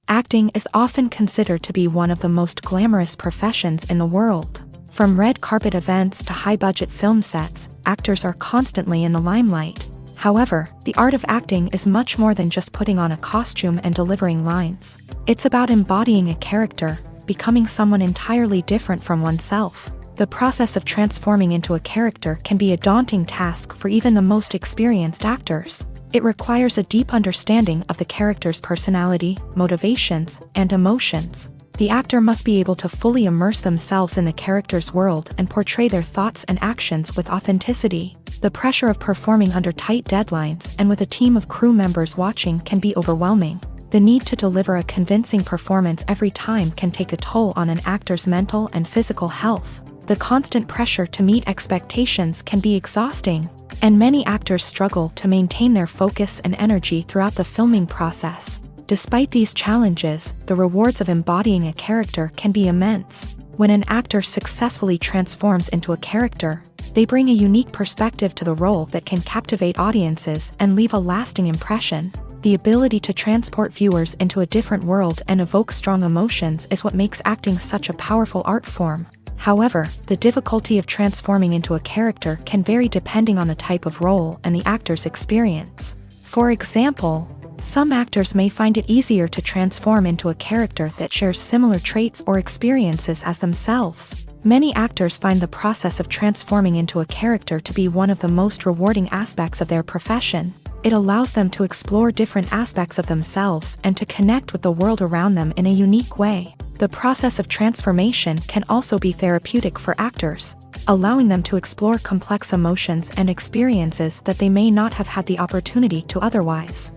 Acting is often considered to be one of the most glamorous professions in the world. From red carpet events to high-budget film sets, actors are constantly in the limelight. However, the art of acting is much more than just putting on a costume and delivering lines. It's about embodying a character, becoming someone entirely different from oneself. The process of transforming into a character can be a daunting task for even the most experienced actors. It requires a deep understanding of the character's personality, motivations, and emotions. The actor must be able to fully immerse themselves in the character's world and portray their thoughts and actions with authenticity. The pressure of performing under tight deadlines and with a team of crew members watching can be overwhelming. The need to deliver a convincing performance every time can take a toll on an actor's mental and physical health. The constant pressure to meet expectations can be exhausting, and many actors struggle to maintain their focus and energy throughout the filming process. Despite these challenges, the rewards of embodying a character can be immense. When an actor successfully transforms into a character, they bring a unique perspective to the role that can captivate audiences and leave a lasting impression. The ability to transport viewers into a different world and evoke strong emotions is what makes acting such a powerful art form. However, the difficulty of transforming into a character can vary depending on the type of role and the actor's experience. For example, some actors may find it easier to transform into a character that shares similar traits or experiences as themselves. Many actors find the process of transforming into a character to be one of the most rewarding aspects of their profession. It allows them to explore different aspects of themselves and to connect with the world around them in a unique way. The process of transformation can also be therapeutic for actors, allowing them to explore complex emotions and experiences that they may not have had the opportunity to otherwise.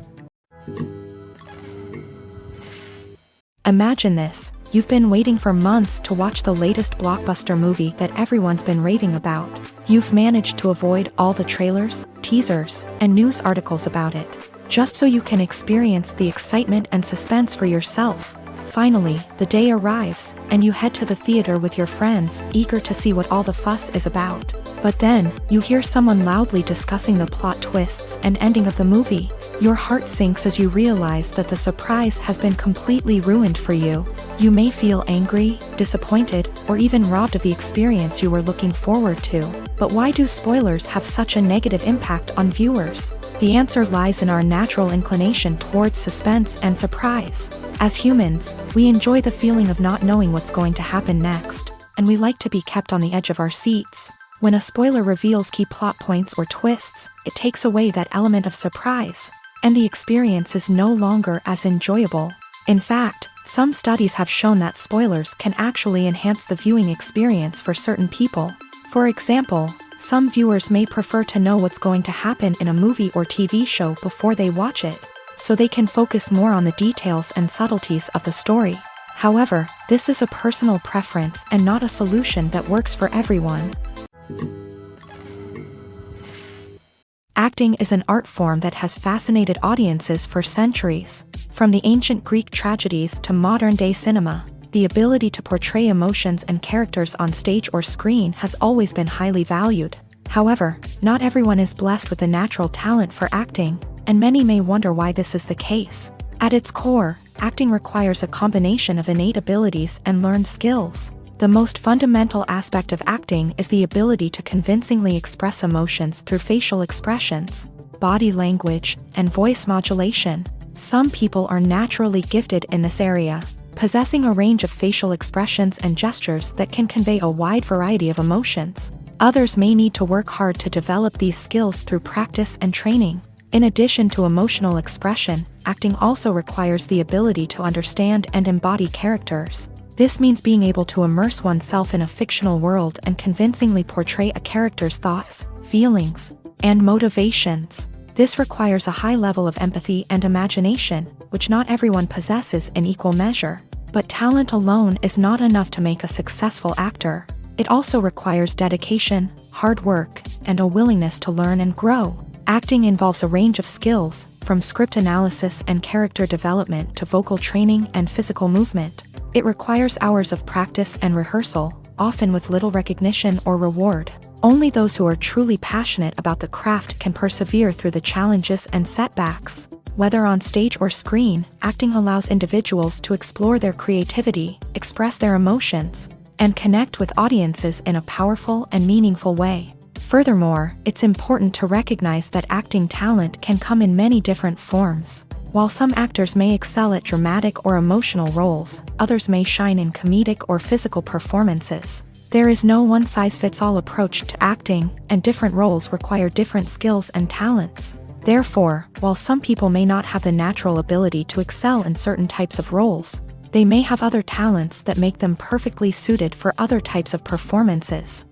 Imagine this: you've been waiting for months to watch the latest blockbuster movie that everyone's been raving about. You've managed to avoid all the trailers, teasers, and news articles about it, just so you can experience the excitement and suspense for yourself. Finally, the day arrives, and you head to the theater with your friends, eager to see what all the fuss is about. But then, you hear someone loudly discussing the plot twists and ending of the movie. Your heart sinks as you realize that the surprise has been completely ruined for you. You may feel angry, disappointed, or even robbed of the experience you were looking forward to. But why do spoilers have such a negative impact on viewers? The answer lies in our natural inclination towards suspense and surprise. As humans, we enjoy the feeling of not knowing what's going to happen next, and we like to be kept on the edge of our seats. When a spoiler reveals key plot points or twists, it takes away that element of surprise, and the experience is no longer as enjoyable. In fact, some studies have shown that spoilers can actually enhance the viewing experience for certain people. For example, some viewers may prefer to know what's going to happen in a movie or TV show before they watch it, so they can focus more on the details and subtleties of the story. However, this is a personal preference and not a solution that works for everyone. Acting is an art form that has fascinated audiences for centuries. From the ancient Greek tragedies to modern-day cinema, the ability to portray emotions and characters on stage or screen has always been highly valued. However, not everyone is blessed with the natural talent for acting, and many may wonder why this is the case. At its core, acting requires a combination of innate abilities and learned skills. The most fundamental aspect of acting is the ability to convincingly express emotions through facial expressions, body language, and voice modulation. Some people are naturally gifted in this area, possessing a range of facial expressions and gestures that can convey a wide variety of emotions. Others may need to work hard to develop these skills through practice and training. In addition to emotional expression, acting also requires the ability to understand and embody characters. This means being able to immerse oneself in a fictional world and convincingly portray a character's thoughts, feelings, and motivations. This requires a high level of empathy and imagination, which not everyone possesses in equal measure. But talent alone is not enough to make a successful actor. It also requires dedication, hard work, and a willingness to learn and grow. Acting involves a range of skills, from script analysis and character development to vocal training and physical movement. It requires hours of practice and rehearsal, often with little recognition or reward. Only those who are truly passionate about the craft can persevere through the challenges and setbacks. Whether on stage or screen, acting allows individuals to explore their creativity, express their emotions, and connect with audiences in a powerful and meaningful way. Furthermore, it's important to recognize that acting talent can come in many different forms. While some actors may excel at dramatic or emotional roles, others may shine in comedic or physical performances. There is no one-size-fits-all approach to acting, and different roles require different skills and talents. Therefore, while some people may not have the natural ability to excel in certain types of roles, they may have other talents that make them perfectly suited for other types of performances.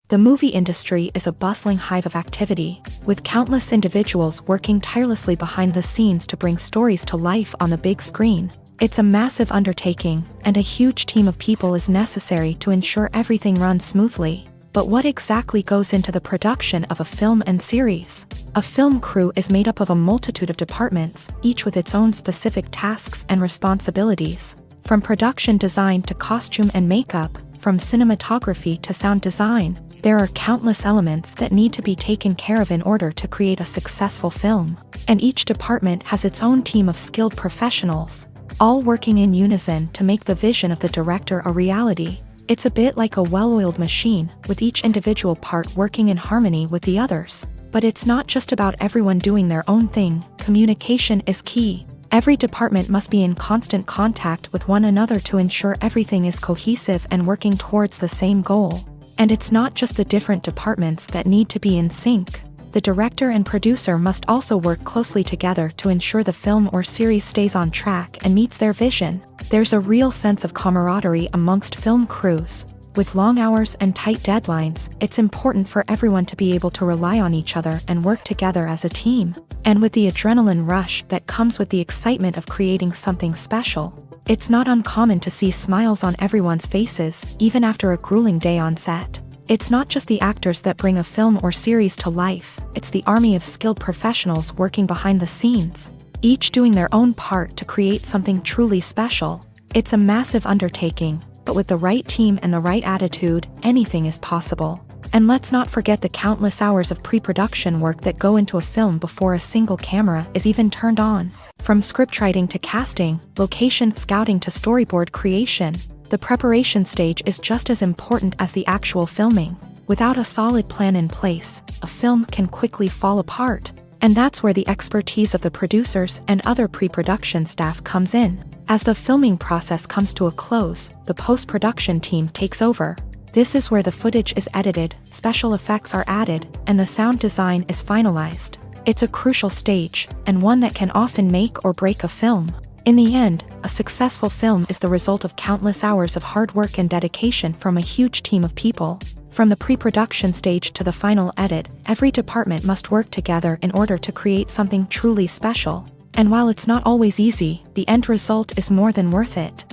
The movie industry is a bustling hive of activity, with countless individuals working tirelessly behind the scenes to bring stories to life on the big screen. It's a massive undertaking, and a huge team of people is necessary to ensure everything runs smoothly. But what exactly goes into the production of a film and series? A film crew is made up of a multitude of departments, each with its own specific tasks and responsibilities. From production design to costume and makeup, from cinematography to sound design, there are countless elements that need to be taken care of in order to create a successful film. And each department has its own team of skilled professionals, all working in unison to make the vision of the director a reality. It's a bit like a well-oiled machine, with each individual part working in harmony with the others. But it's not just about everyone doing their own thing. Communication is key. Every department must be in constant contact with one another to ensure everything is cohesive and working towards the same goal. And it's not just the different departments that need to be in sync. The director and producer must also work closely together to ensure the film or series stays on track and meets their vision. There's a real sense of camaraderie amongst film crews. With long hours and tight deadlines, it's important for everyone to be able to rely on each other and work together as a team. And with the adrenaline rush that comes with the excitement of creating something special, it's not uncommon to see smiles on everyone's faces, even after a grueling day on set. It's not just the actors that bring a film or series to life, it's the army of skilled professionals working behind the scenes, each doing their own part to create something truly special. It's a massive undertaking, but with the right team and the right attitude, anything is possible. And let's not forget the countless hours of pre-production work that go into a film before a single camera is even turned on. From scriptwriting to casting, location scouting to storyboard creation, the preparation stage is just as important as the actual filming. Without a solid plan in place, a film can quickly fall apart. And that's where the expertise of the producers and other pre-production staff comes in. As the filming process comes to a close, the post-production team takes over. This is where the footage is edited, special effects are added, and the sound design is finalized. It's a crucial stage, and one that can often make or break a film. In the end, a successful film is the result of countless hours of hard work and dedication from a huge team of people. From the pre-production stage to the final edit, every department must work together in order to create something truly special. And while it's not always easy, the end result is more than worth it.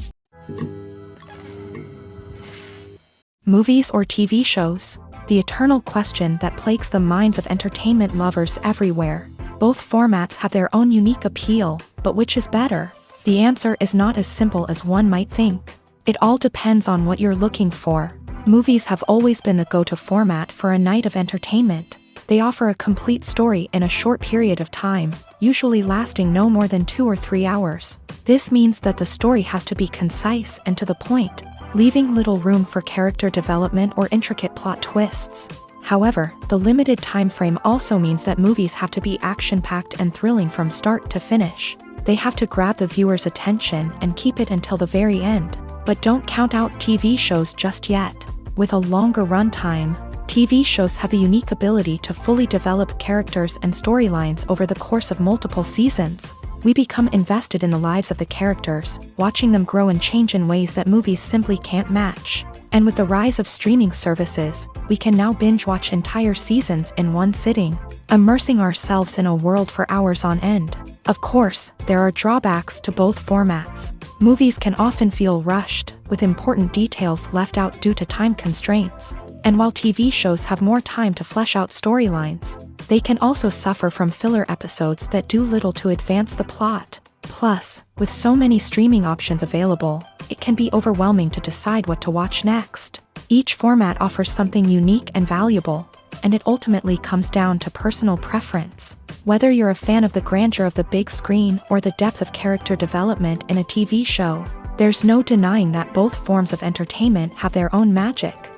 Movies or TV shows? The eternal question that plagues the minds of entertainment lovers everywhere. Both formats have their own unique appeal, but which is better? The answer is not as simple as one might think. It all depends on what you're looking for. Movies have always been the go-to format for a night of entertainment. They offer a complete story in a short period of time, usually lasting no more than 2 or 3 hours. This means that the story has to be concise and to the point, leaving little room for character development or intricate plot twists. However, the limited time frame also means that movies have to be action-packed and thrilling from start to finish. They have to grab the viewer's attention and keep it until the very end. But don't count out TV shows just yet. With a longer runtime, TV shows have the unique ability to fully develop characters and storylines over the course of multiple seasons. We become invested in the lives of the characters, watching them grow and change in ways that movies simply can't match. And with the rise of streaming services, we can now binge-watch entire seasons in one sitting, immersing ourselves in a world for hours on end. Of course, there are drawbacks to both formats. Movies can often feel rushed, with important details left out due to time constraints. And while TV shows have more time to flesh out storylines, they can also suffer from filler episodes that do little to advance the plot. Plus, with so many streaming options available, it can be overwhelming to decide what to watch next. Each format offers something unique and valuable, and it ultimately comes down to personal preference. Whether you're a fan of the grandeur of the big screen or the depth of character development in a TV show, There's no denying that both forms of entertainment have their own magic.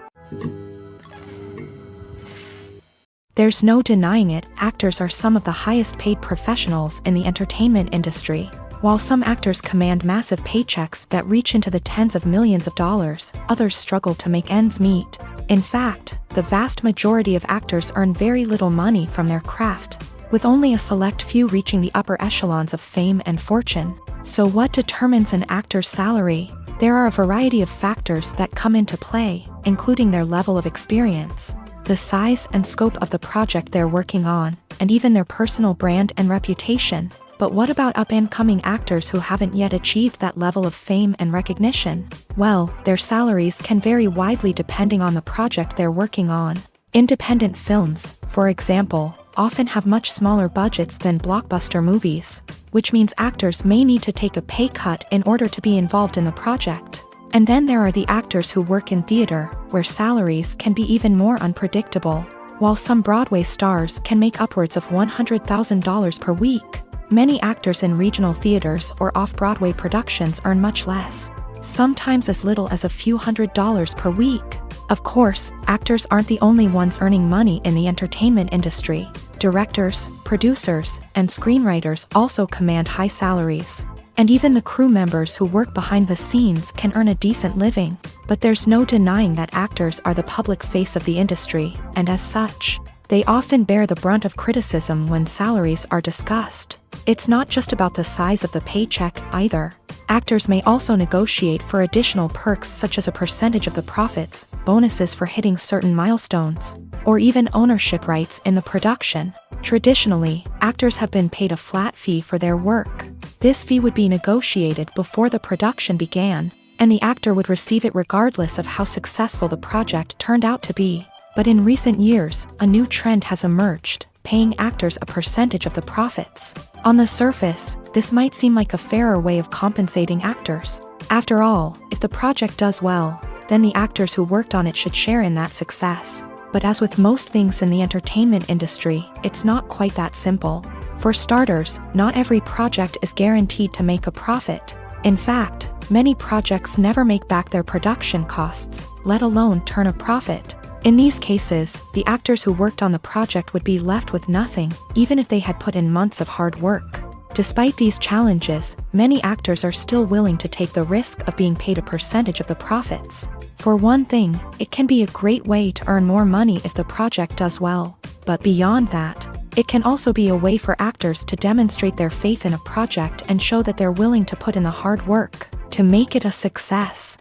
There's no denying it, actors are some of the highest paid professionals in the entertainment industry. While some actors command massive paychecks that reach into the tens of millions of dollars, others struggle to make ends meet. In fact, the vast majority of actors earn very little money from their craft, with only a select few reaching the upper echelons of fame and fortune. So what determines an actor's salary? There are a variety of factors that come into play, including their level of experience, the size and scope of the project they're working on, and even their personal brand and reputation. But what about up-and-coming actors who haven't yet achieved that level of fame and recognition? Well, their salaries can vary widely depending on the project they're working on. Independent films, for example, often have much smaller budgets than blockbuster movies, which means actors may need to take a pay cut in order to be involved in the project. And then there are the actors who work in theater, where salaries can be even more unpredictable. While some Broadway stars can make upwards of $100,000 per week, many actors in regional theaters or off-Broadway productions earn much less, sometimes as little as a few $100s per week. Of course, actors aren't the only ones earning money in the entertainment industry. Directors, producers, and screenwriters also command high salaries. And even the crew members who work behind the scenes can earn a decent living. But there's no denying that actors are the public face of the industry, and as such, they often bear the brunt of criticism when salaries are discussed. It's not just about the size of the paycheck, either. Actors may also negotiate for additional perks such as a percentage of the profits, bonuses for hitting certain milestones, or even ownership rights in the production. Traditionally, actors have been paid a flat fee for their work. This fee would be negotiated before the production began, and the actor would receive it regardless of how successful the project turned out to be. But in recent years, a new trend has emerged, paying actors a percentage of the profits. On the surface, this might seem like a fairer way of compensating actors. After all, if the project does well, then the actors who worked on it should share in that success. But as with most things in the entertainment industry, it's not quite that simple. For starters, not every project is guaranteed to make a profit. In fact, many projects never make back their production costs, let alone turn a profit. In these cases, the actors who worked on the project would be left with nothing, even if they had put in months of hard work. Despite these challenges, many actors are still willing to take the risk of being paid a percentage of the profits. For one thing, it can be a great way to earn more money if the project does well. But beyond that, it can also be a way for actors to demonstrate their faith in a project and show that they're willing to put in the hard work to make it a success.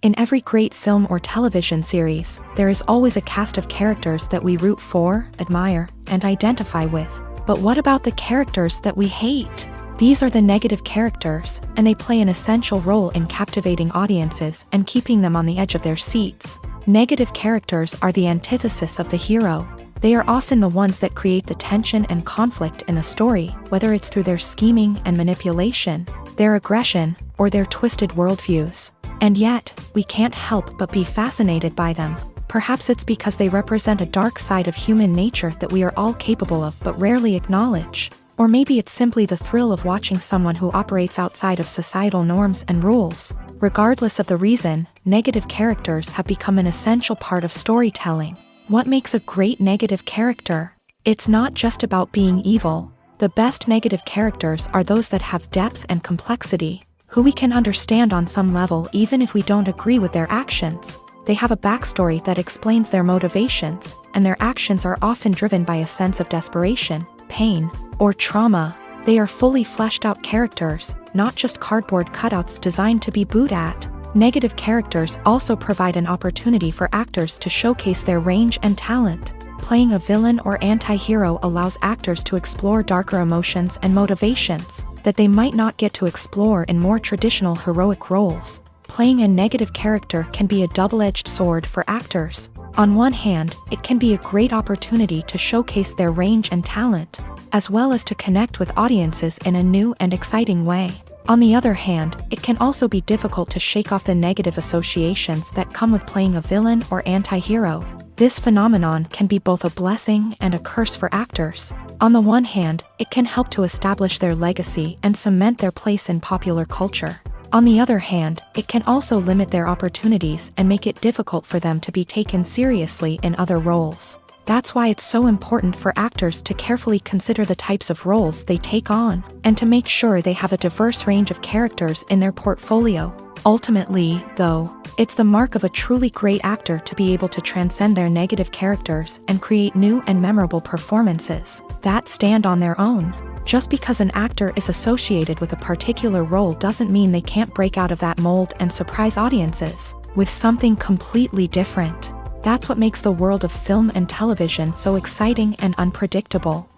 In every great film or television series, there is always a cast of characters that we root for, admire, and identify with. But what about the characters that we hate? These are the negative characters, and they play an essential role in captivating audiences and keeping them on the edge of their seats. Negative characters are the antithesis of the hero. They are often the ones that create the tension and conflict in the story, whether it's through their scheming and manipulation, their aggression, or their twisted worldviews. And yet, we can't help but be fascinated by them. Perhaps it's because they represent a dark side of human nature that we are all capable of but rarely acknowledge. Or maybe it's simply the thrill of watching someone who operates outside of societal norms and rules. Regardless of the reason, negative characters have become an essential part of storytelling. What makes a great negative character? It's not just about being evil. The best negative characters are those that have depth and complexity, who we can understand on some level even if we don't agree with their actions. They have a backstory that explains their motivations, and their actions are often driven by a sense of desperation, pain, or trauma. They are fully fleshed out characters, not just cardboard cutouts designed to be booed at. Negative characters also provide an opportunity for actors to showcase their range and talent. Playing a villain or anti-hero allows actors to explore darker emotions and motivations that they might not get to explore in more traditional heroic roles. Playing a negative character can be a double-edged sword for actors. On one hand, it can be a great opportunity to showcase their range and talent, as well as to connect with audiences in a new and exciting way. On the other hand, it can also be difficult to shake off the negative associations that come with playing a villain or anti-hero. This phenomenon can be both a blessing and a curse for actors. On the one hand, it can help to establish their legacy and cement their place in popular culture. On the other hand, it can also limit their opportunities and make it difficult for them to be taken seriously in other roles. That's why it's so important for actors to carefully consider the types of roles they take on, and to make sure they have a diverse range of characters in their portfolio. Ultimately, though, it's the mark of a truly great actor to be able to transcend their negative characters and create new and memorable performances that stand on their own. Just because an actor is associated with a particular role doesn't mean they can't break out of that mold and surprise audiences with something completely different. That's what makes the world of film and television so exciting and unpredictable.